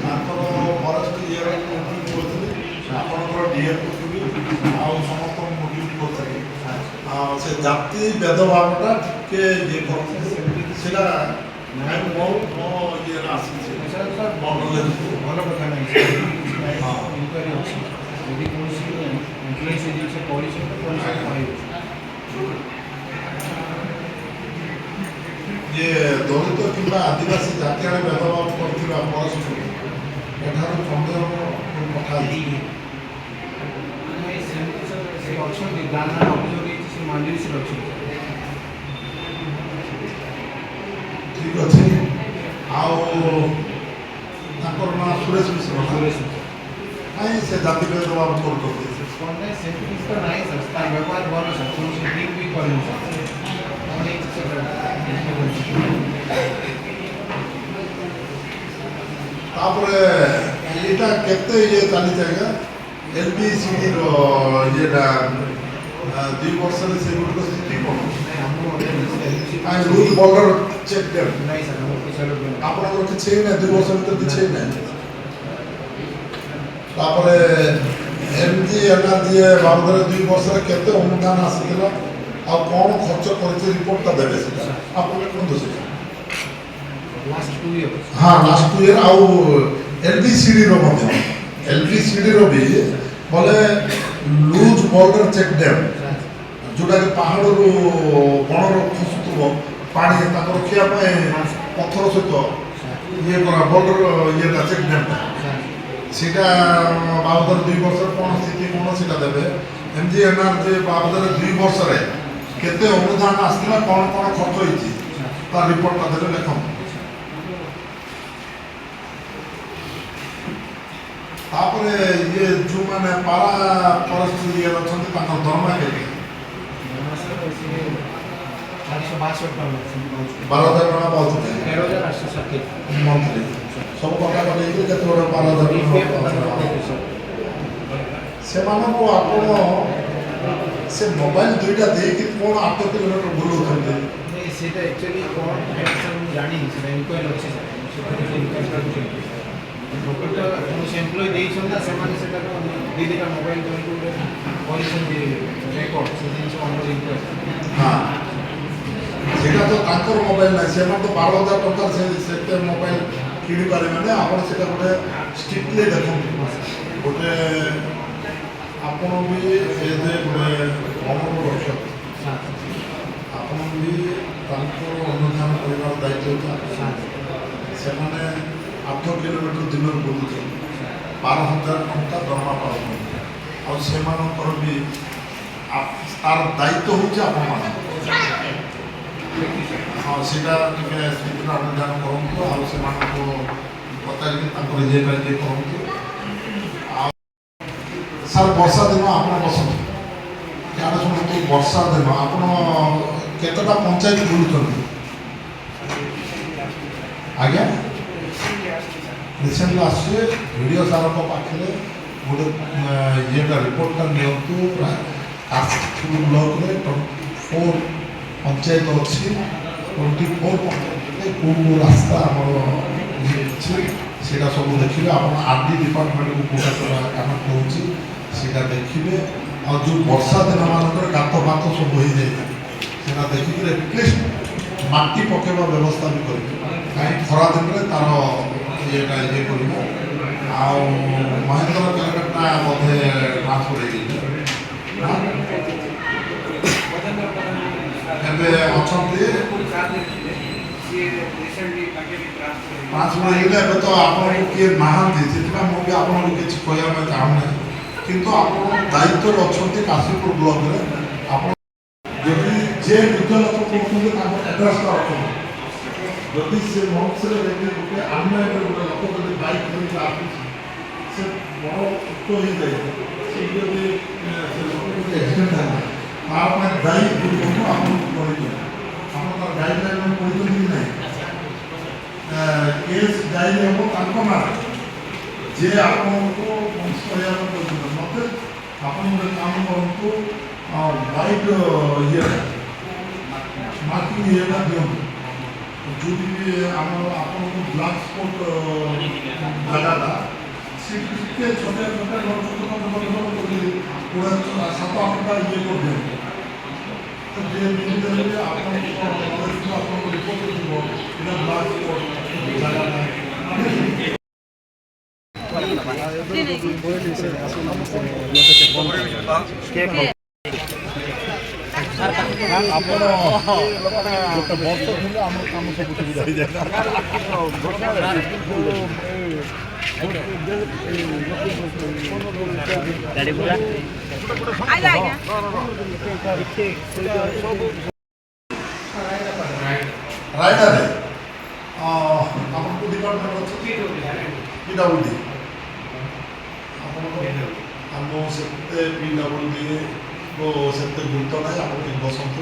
ତାଙ୍କର ଫରେଷ୍ଟ ଇଏର ଟ୍ୱିଟ୍ କରିଥିଲି ଆପଣଙ୍କର ଡିଏଫ୍କୁ ବି ଆଉ ସମସ୍ତଙ୍କୁ ମୁଁ ଟ୍ୱିଟ୍ କରିଥିଲି ଆଉ ସେ ଜାତି ଭେଦଭାବଟା ଟିକେ ଇଏ କରନ୍ତି ସେଇଟା ନାଇଁ ମୋ ଇଏରେ ଆସିଛି ସାର୍ ମନୋଲେଖ ଭଲ କଥା ନାହିଁ ହଁ ଇନକ୍ୱାରି ଅଛି ଯଦି କୌଣସି ଇନଫ୍ଲୁଏନ୍ସ ଏ ଜିନିଷ କରିଛି ତ ପୋଲିସ କହିବେ ଇଏ ଦଳିତ କିମ୍ବା ଆଦିବାସୀ ଜାତିଆରେ ଭେଦଭାବ କରିଥିବା ପରସ୍ପର ଏଠାରୁ ସନ୍ଦେହ କଥା ହେଇଛି ସେମିତି ସାର୍ ସେ ଅଛନ୍ତି ଗାଁର ଅଭିଯୋଗ ହେଇଛି ସେ ମାଣ୍ଡିସିରେ ଅଛନ୍ତି ଠିକ୍ ଅଛି ଆଉ ତାଙ୍କର ନାଁ ସୁରେଶ ମିଶ୍ର କାହିଁ ସେ ଜାତି ଭେଦଭାବ କରୁଛନ୍ତି କ'ଣ ନାହିଁ ସେମିତି କିଛି ତ ନାହିଁ ସାର୍ ତା ବ୍ୟବହାର ଭଲ ସାର୍ କୌଣସି ଡ୍ରିଙ୍କ୍ ବି କରିନି ସାର୍ କ'ଣ ହେଇଛି ତାପରେ ଏଇଟା କେତେ ଇଏ ଚାଲିଛି ଆଜ୍ଞା LBCDର ଇଏଟା 2 ବର୍ଷରେ ସେଗୁଡ଼ିକ ସ୍ଥିତି କ'ଣ କାହିଁ ରୁଲ୍ ବର୍ଡର ଚେକ୍ ଦେବେ ନାହିଁ ସାର୍ ଆମର କିଛି ଆପଣଙ୍କର କିଛି ହେଇନାହିଁ 2 ବର୍ଷ ଭିତରେ କିଛି ହେଇନାହିଁ ତାପରେ MGNRGA ବାବଦରେ 2 ବର୍ଷରେ କେତେ ଅନୁଦାନ ଆସିଥିଲା ଆଉ କ'ଣ ଖର୍ଚ୍ଚ କରିଛି ରିପୋର୍ଟଟା ଦେବେ ସେଟା ଆପଣ କୁହନ୍ତୁ ସେଟା ଲାଷ୍ଟ 2 ଇୟର୍ସ ହଁ ଲାଷ୍ଟ 2 ଇୟର୍ ଆଉ LBCDର ମଧ୍ୟ LBCDର ବି ବୋଲେ ଲୁଜ୍ ବୋଲ୍ଡର ଚେକ୍ ଡ୍ୟାମ୍ ଯେଉଁଟାକି ପାହାଡ଼ରୁ ବଣରୁ ଖସୁଥିବ ପାଣି ତାଙ୍କର ରଖିବା ପାଇଁ ପଥର ସହିତ ଇଏ କରା ବୋଲ୍ଡର ଇଏଟା ଚେକ୍ ଡ୍ୟାମ୍ଟା সেটা বাবদରେ 2 ବର୍ଷର କ'ଣ ସ୍ଥିତି କ'ଣ ସେଟା ଦେବେ। MGNRG ବାବଦରେ 2 ବର୍ଷରେ କେତେ ଅନୁଦାନ ଆସିଥିଲା, କ'ଣ କ'ଣ ଖର୍ଚ୍ଚ ହେଇଛି ତା ରିପୋର୍ଟଟା ଦେଲେ ଲେଖନ୍ତୁ। ତାପରେ ଇଏ ଯେଉଁମାନେ ପାରା ଫରେଷ୍ଟ ଇଏ ଅଛନ୍ତି ତାଙ୍କର ଦରମା କେତେ? 12,000 ଟଙ୍କା ପାଉଛନ୍ତି ମନ୍ଥଲି। ସବୁ କଥା କଟେଇକି କେତେ ଗୋଟେ 12,000 ଟଙ୍କା ସେମାନଙ୍କୁ ଆପଣ ସେ ମୋବାଇଲ 2ଟା ଦେଇକି କ'ଣ 8 କିଲୋମିଟର ବୁଲଉଛନ୍ତି? সেটা অ্যাকচুয়ালি কোন অ্যাকশন জানি সেটা ইনকোয়ারি হচ্ছে লোকটা কୌଣସି ଏମ୍ପ୍ଲୟ ଦେଇଛନ୍ତି ନା ସେମାନେ ସେଟାକୁ ଦୁଇ ଦୁଇଟା ମୋବାଇଲ ଧରିକି ଗୋଟେ କରିଛନ୍ତି ରେକର୍ଡ ସେ ଜିନିଷ ଆମର ଇନକୋୟାରି। ହଁ ସେଇଟା ତ ତାଙ୍କର ମୋବାଇଲ ନାହିଁ, ସେମାନେ ତ 12,000 ଟଙ୍କାର ସେତେ ମୋବାଇଲ କିଣି ପାରିବେ ନା। ଆପଣ ସେଇଟା ଗୋଟେ ଷ୍ଟ୍ରିକ୍ଟଲି ଦେଖନ୍ତୁ। ଗୋଟେ ଆପଣ ବି ଏ ଯେ ଗୋଟେ ଅମର ରକ୍ଷକ, ଆପଣ ବି ତାଙ୍କର ଅନୁଧ୍ୟାନ କରିବାର ଦାୟିତ୍ୱ। ସେମାନେ 8 କିଲୋମିଟର ଦିନରୁ ବୁଲୁଛନ୍ତି, 12,000 ଟଙ୍କା ଦରମା ପାଉଛନ୍ତି, ଆଉ ସେମାନଙ୍କର ବି ତାର ଦାୟିତ୍ୱ ହେଉଛି ଆପଣମାନଙ୍କ। ହଁ ସେଇଟା ଟିକେ ସ୍ଥିତିର ଅନୁଧ୍ୟାନ କରନ୍ତୁ, ଆଉ ସେମାନଙ୍କୁ ପଚାରିକି ତାଙ୍କର ଇଏ ପାଇଁ କରନ୍ତୁ। ଆଉ ସାର୍ ବର୍ଷା ଦିନ ଆପଣ ବସନ୍ତୁ, ଇଆଡ଼େ ଶୁଣନ୍ତୁ। ବର୍ଷା ଦିନ ଆପଣ କେତେଟା ପଞ୍ଚାୟତ ବୁଲୁଛନ୍ତି? ଆଜ୍ଞା ରିସେଣ୍ଟଲି ଆସୁଛି ଭିଡ଼ିଓ ସାର୍ଙ୍କ ପାଖରେ ଗୋଟେ ଇଏଟା ରିପୋର୍ଟଟା ନିଅନ୍ତୁ। କାଶୀପୁର ବ୍ଲକରେ 4 ପଞ୍ଚାୟତ ଅଛି, 24 ପଞ୍ଚାୟତରେ କେଉଁ କେଉଁ ରାସ୍ତା ଆମର ଇଏ ଅଛି ସେଇଟା ସବୁ ଦେଖିବେ। ଆପଣ RD ଡିପାର୍ଟମେଣ୍ଟକୁ କେଉଁଟା କାନେକ୍ଟ ହେଉଛି ସେଇଟା ଦେଖିବେ। ଆଉ ଯେଉଁ ବର୍ଷା ଦିନମାନଙ୍କରେ ଗାତ ଫାତ ସବୁ ହେଇଯାଇଥାଏ ସେଇଟା ଦେଖିକିରି ଏଟଲିଷ୍ଟ ମାଟି ପକାଇବା ବ୍ୟବସ୍ଥା ବି କରିବେ, କାହିଁକି ଖରା ଦିନରେ ତାର ଇଏଟା ଇଏ କରିବ। ଆଉ ମହେନ୍ଦ୍ର କ୍ୟାଲେଣ୍ଡରଟା ବୋଧେ ଟ୍ରାନ୍ସଫର ହେଇଯାଇଛି, ଏବେ ଅଛନ୍ତି ଟ୍ରାନ୍ସଫର ହେଇଗଲେ। ଏବେ ତ ଆପଣଙ୍କୁ କିଏ ନାହାନ୍ତି, ସେଥିପାଇଁ ମୁଁ ବି ଆପଣଙ୍କୁ କିଛି କହିବା ପାଇଁ ଚାହୁଁନାହିଁ। କିନ୍ତୁ ଆପଣ ଦାୟିତ୍ୱରେ ଅଛନ୍ତି କାଶୀପୁର ବ୍ଲକରେ। ଆପଣ ଯଦି ଯେ ନିଜ ଲୋକ କହୁଛନ୍ତି ତାଙ୍କ ଆଡ୍ରେସଟା ରଖନ୍ତୁ। ଯଦି ସେ ମନୁଷ୍ୟରେ ଯଦି ଗୋଟେ ଅନ୍ୟାୟରେ ଗୋଟେ ଲୋକ ଯଦି ବାଇକ୍ ଧରିକି ଆସୁଛି, ସେ ବଡ଼ ଉଚ୍ଚ ହେଇଯାଇଛି, ସେ ଯଦି ସେ ଲୋକ ଯଦି ଆକ୍ସିଡେଣ୍ଟ ହେଲା ତା ପାଇଁ ଦାୟୀ ପୂର୍ବରୁ ଆପଣଙ୍କୁ କହିବେ। ଆପଣ ତାର ଗାଇଡ଼ଲାଇନ୍ କହିଛନ୍ତି କି ନାହିଁ? କେସ୍ ଦାୟୀ ହେବ ତାଙ୍କ ନାଁ, ଯେ ଆପଣଙ୍କୁ ବଂଶ କରିବା ପାଇଁ କହିଛନ୍ତି। ମୋତେ ଆପଣ ଗୋଟେ କାମ କରନ୍ତୁ, ହ୍ୱାଇଟ୍ ଇଏଟା ମାର୍କିଂ ଇଏଟା ଦିଅନ୍ତୁ। ଯେଉଁଠି ଆମର ଆପଣଙ୍କୁ ବ୍ଲାକ୍ ସ୍ପଟ୍ ଜାଗାଟା ସେଠି ଟିକେ ଛୋଟିଆ ଛୋଟିଆ ଛୋଟ 7-8ଟା ଇଏ କରିଦିଅନ୍ତୁ। ତ ଯେ ମିଳିଦେଲେ ଆପଣଙ୍କ ରିପୋର୍ଟ ଯିବ ଏଇଟା ବ୍ଲାକ୍ ସ୍ପଟ୍ ଜାଗାଟା। ଆପଣ ଗୋଟେ ବର୍ଷ ଥିଲେ ଆମର କାମ ସବୁ ସୁବିଧା ହେଇଯାଏ। ରାୟଗଡ଼ାରେ ଆପଣଙ୍କୁ ଡିପାର୍ଟମେଣ୍ଟ ଅଛି PWD ଆପଣଙ୍କର। ଆମ ସେତେ PWD ସେତେ ଗୁରୁତ୍ୱ ନାହିଁ, ଆପଣ ଟିକେ ବସନ୍ତୁ।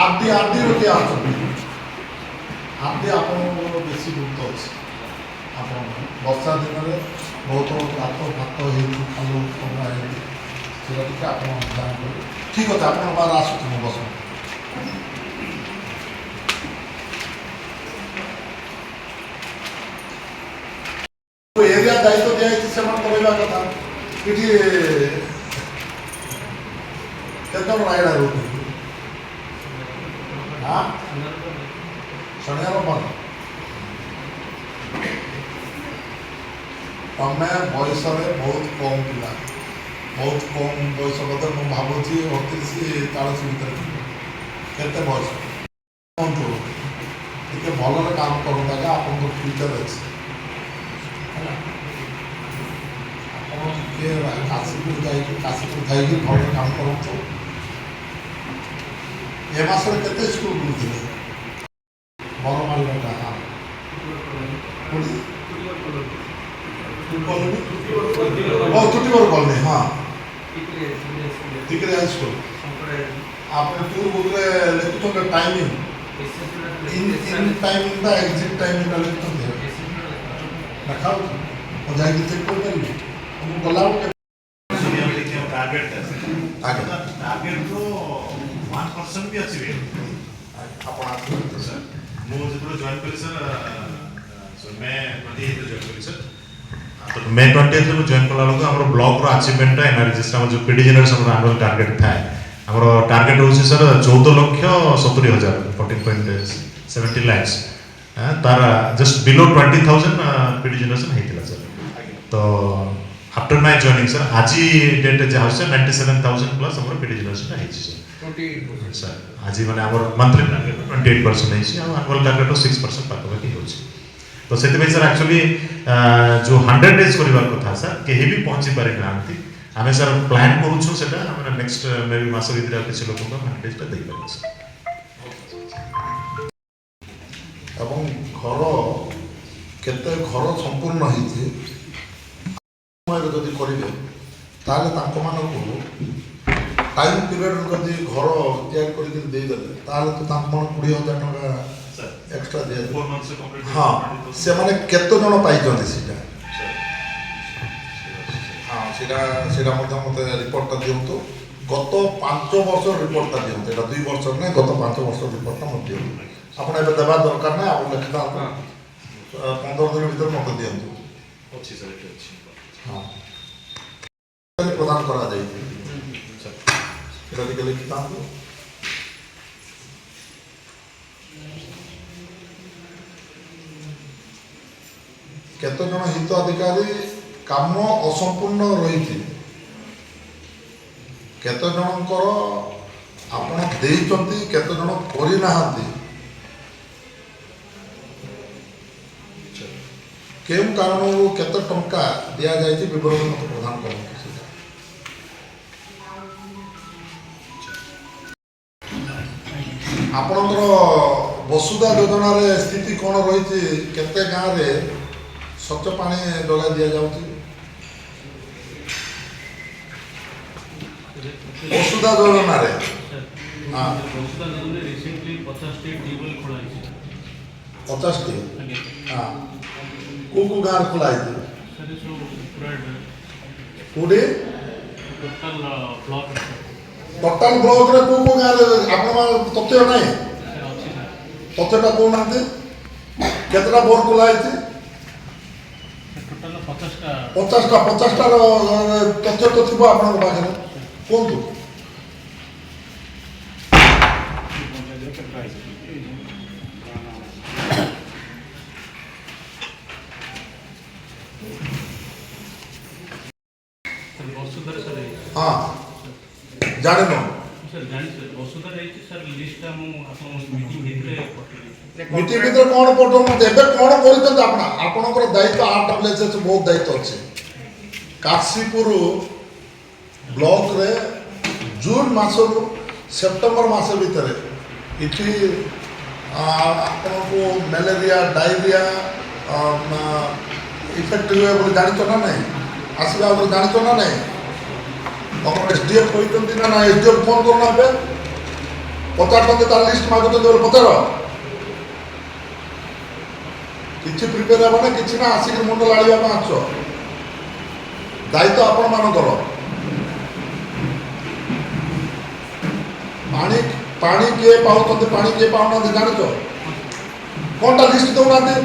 RDର କିଏ ଆସୁଛନ୍ତି? RD ଆପଣଙ୍କର ବେଶୀ ଗୁରୁତ୍ୱ ଅଛି। ଆପଣ ବର୍ଷା ଦିନରେ ବହୁତ ଗାତ ଫାତ ହେଇଛି, ଖାଲ ଖରା ହେଇଛି, ସେଟା ଟିକେ ଆପଣ ଜାଣିପାରିବେ। ଠିକ୍ ଅଛି, ଆପଣଙ୍କ ପାଖରେ ଆସୁଛି, ମୁଁ ବସନ୍ତୁ। ଏରିଆ ଦାୟିତ୍ୱ ଦିଆଯାଇଛି ସେମାନଙ୍କୁ ରହିବା କଥା। ଏଠି କେତେ ଜଣ ରାୟଗଡ଼ା ରହୁଛନ୍ତି? ଶନିବାର ବନ୍ଦ। ତମେ ବୟସରେ ବହୁତ କମ୍ ପିଲା, ବହୁତ କମ୍ ବୟସ ବୋଧେ ମୁଁ ଭାବୁଛି 38-40 ଭିତରେ ଥିବ। କେତେ ବୟସ କୁହନ୍ତୁ? ଟିକେ ଭଲରେ କାମ କରନ୍ତା, ଆପଣଙ୍କ ଫ୍ୟୁଚର୍ ଅଛି ହେଲା। ଟିକେ କାଶୀପୁର ଯାଇକି ଭଲ କାମ କରନ୍ତୁ। ଏ ମାସରେ କେତେ ସ୍କୁଲ ବୁଲୁଥିଲେ? ବରମାଳିଟା ତୁଟିବର କଲୋନୀ ହଁ ଟିକରି ହାଇସ୍କୁଲ। ଆପଣ ଟୁର୍ ବୁକ୍ରେ ଲେଖୁଛନ୍ତି ଟାଇମିଂ ଇନ୍ ଟାଇମିଂଟା ଏକ୍ଜିଟ୍ ଟାଇମିଂଟା ଲେଖୁଛନ୍ତି ଦେଖାଉଛି। ମୁଁ ଯାଇକି ଚେକ୍ କରିପାରିବି। ମୁଁ ଗଲାବେଳକୁ ଟାର୍ଗେଟ୍ରୁ 1% ବି ଅଛି ଆପଣ ଆସିବେ ସାର୍। ମୁଁ ଯେତେବେଳେ ଜଏନ୍ କଲି ସାର୍ ମେ 28ରେ ଜଏନ୍ କଲି ସାର୍। ତ ମେ 28ରେ ମୁଁ ଜଏନ୍ କଲା ବେଳକୁ ଆମର ବ୍ଲକ୍ର ଆଚିଭମେଣ୍ଟଟା ଏନାଲିସିସ୍ ଆମର ଯେଉଁ ପିଡି ଜେନେରେସନ୍ର ଆନୁଆଲ୍ ଟାର୍ଗେଟ୍ ଥାଏ। ଆମର ଟାର୍ଗେଟ୍ ହେଉଛି ସାର୍ 14,70,000 14.70 lakhs। ତାର ଜଷ୍ଟ ବିଲୋ 20,000 ପିଡି ଜେନେରେସନ୍ ହେଇଥିଲା ସାର୍। ତ आफ्टर माय जॉइनिंग सर आज डेट जहाँ से 97,000 प्लस हमर पिडी जनरेशन है सर 28% सर आज माने हमर मंथली टारगेट 28% है और एनुअल टारगेट 6% पाक बाकी हो तो सेति में सर एक्चुअली जो 100 डेज करबार कथा सर केही भी पहुंची पारे नांती आमे सर प्लान करू छु सेटा हम नेक्स्ट मे बी मास भीतर किछ लोक को 100 डेज दे पारे सर। এবং ঘর কেতে ঘর সম্পূর্ণ হয়েছে যদি করবে তাহলে তাঙ্ক মানকু টাইম পিরিয়ড যদি ঘর তৈরি করি দেইদেলে তাহলে তো তাঙ্ক মান 20,000 টাকা এক্সট্রা দিয়ে 4 months से कंप्लीट হ্যাঁ সে মানে কেতে জন পাইছন্তি সেটা হ্যাঁ সেটা সেটা মধ্যে মতে রিপোর্টটা দিয়ন্তু গত 5 বছর রিপোর্টটা দিয়ন্তু এটা 2 বছর না গত 5 বছর রিপোর্টটা মতে দিয়ন্তু আপন এবে দেবা দরকার না আপন লেখা 15 দিন ভিতর মতে দিয়ন্তু अच्छी सर अच्छी हाँ प्रदान करा जाए এটা লিখিত কেতজন হিতাধিকারী কাম অসম্পূর্ণ রয়েছে কেতজনଙ୍କର ଆପଣ ଦେଇଛନ୍ତି କେତେଜଣ କରିନାହାନ୍ତି କେଉଁ କାରଣରୁ କେତେ ଟଙ୍କା ଦିଆଯାଇଛି ବିବରଣୀ ମୋତେ ପ୍ରଦାନ କରନ୍ତୁ। ଆପଣଙ୍କର ବସୁଧା ଯୋଜନାରେ ସ୍ଥିତି କ'ଣ ରହିଛି? କେତେ ଗାଁରେ ସ୍ୱଚ୍ଛ ପାଣି ଯୋଗାଇ ଦିଆଯାଉଛି? ବସୁଧା ଯୋଜନାରେ ରିସେଣ୍ଟଲି 50ଟି ଟ୍ୟୁବୱେଲ୍ ଖୋଲା ହେଇଛି 50ଟି ହଁ କୋଉ ଗାଁରେ ଖୋଲା ହେଇଛି? ସାର୍ ସବୁ ପୁରା କୋଉଠି ଟୋଟାଲ ବ୍ଲକ୍ ଟୋଟାଲ ବ୍ଲକରେ କୋଉ ଗାଁରେ ଆପଣଙ୍କ ତଥ୍ୟ ନାହିଁ? ସାର୍ ଅଛି ସାର୍ ତଥ୍ୟଟା କହୁନାହାନ୍ତି କେତେଟା ବୋର ଖୋଲା ହେଇଛି? ଟୋଟାଲ 50ଟା 50ଟାର ତଥ୍ୟ ତ ଥିବ ଆପଣଙ୍କ ପାଖରେ କୁହନ୍ତୁ। ବସୁଧାରେ ସାର୍ ହଁ ଜାଣିନ ସାର୍ ଜାଣିଛି ବସୁଧାରେ ହେଇଛି ସାର୍ ଲିଷ୍ଟଟା ମୁଁ ଆପଣଙ୍କ ମିଟିଂ ଭିତରେ ପଠେଇବି। ମିଟିଂ ଭିତରେ କ'ଣ ପଠାଉନାହାନ୍ତି? ଏବେ କ'ଣ କରିଛନ୍ତି ଆପଣ? ଆପଣଙ୍କର ଦାୟିତ୍ୱ RWSS ବହୁତ ଦାୟିତ୍ୱ ଅଛି। କାଶୀପୁର ବ୍ଲକରେ ଜୁନ୍ ମାସରୁ ସେପ୍ଟେମ୍ବର ମାସ ଭିତରେ ଏଠି ଆପଣଙ୍କୁ ମ୍ୟାଲେରିଆ ଡାଇରିଆ ଇଫେକ୍ଟ ହୁଏ ବୋଲି ଜାଣିଛ ନା ନାହିଁ? ଆସିବା ଆଗରୁ ଜାଣିଛ ନା ନାହିଁ? ତମର SDF କହିଛନ୍ତି ନା SDF ଫୋନ୍ କରୁନ ଏବେ ପଚାରୁଛନ୍ତି ତାର ଲିଷ୍ଟ ମାଗୁଛନ୍ତି ବୋଲି ପଚାର। କିଛି ପ୍ରିପେୟାର ହେବ ନା କିଛି ନା ଆସିକି ମୁଣ୍ଡ ଲାଳିବା ପାଇଁ ଆସ। ଦାୟିତ୍ୱ ଆପଣମାନଙ୍କର। ପାଣି କିଏ ପାଉଛନ୍ତି ପାଣି କିଏ ପାଉନାହାନ୍ତି ଜାଣିଛ? କ'ଣଟା ଲିଷ୍ଟ ଦେଉନାହାନ୍ତି?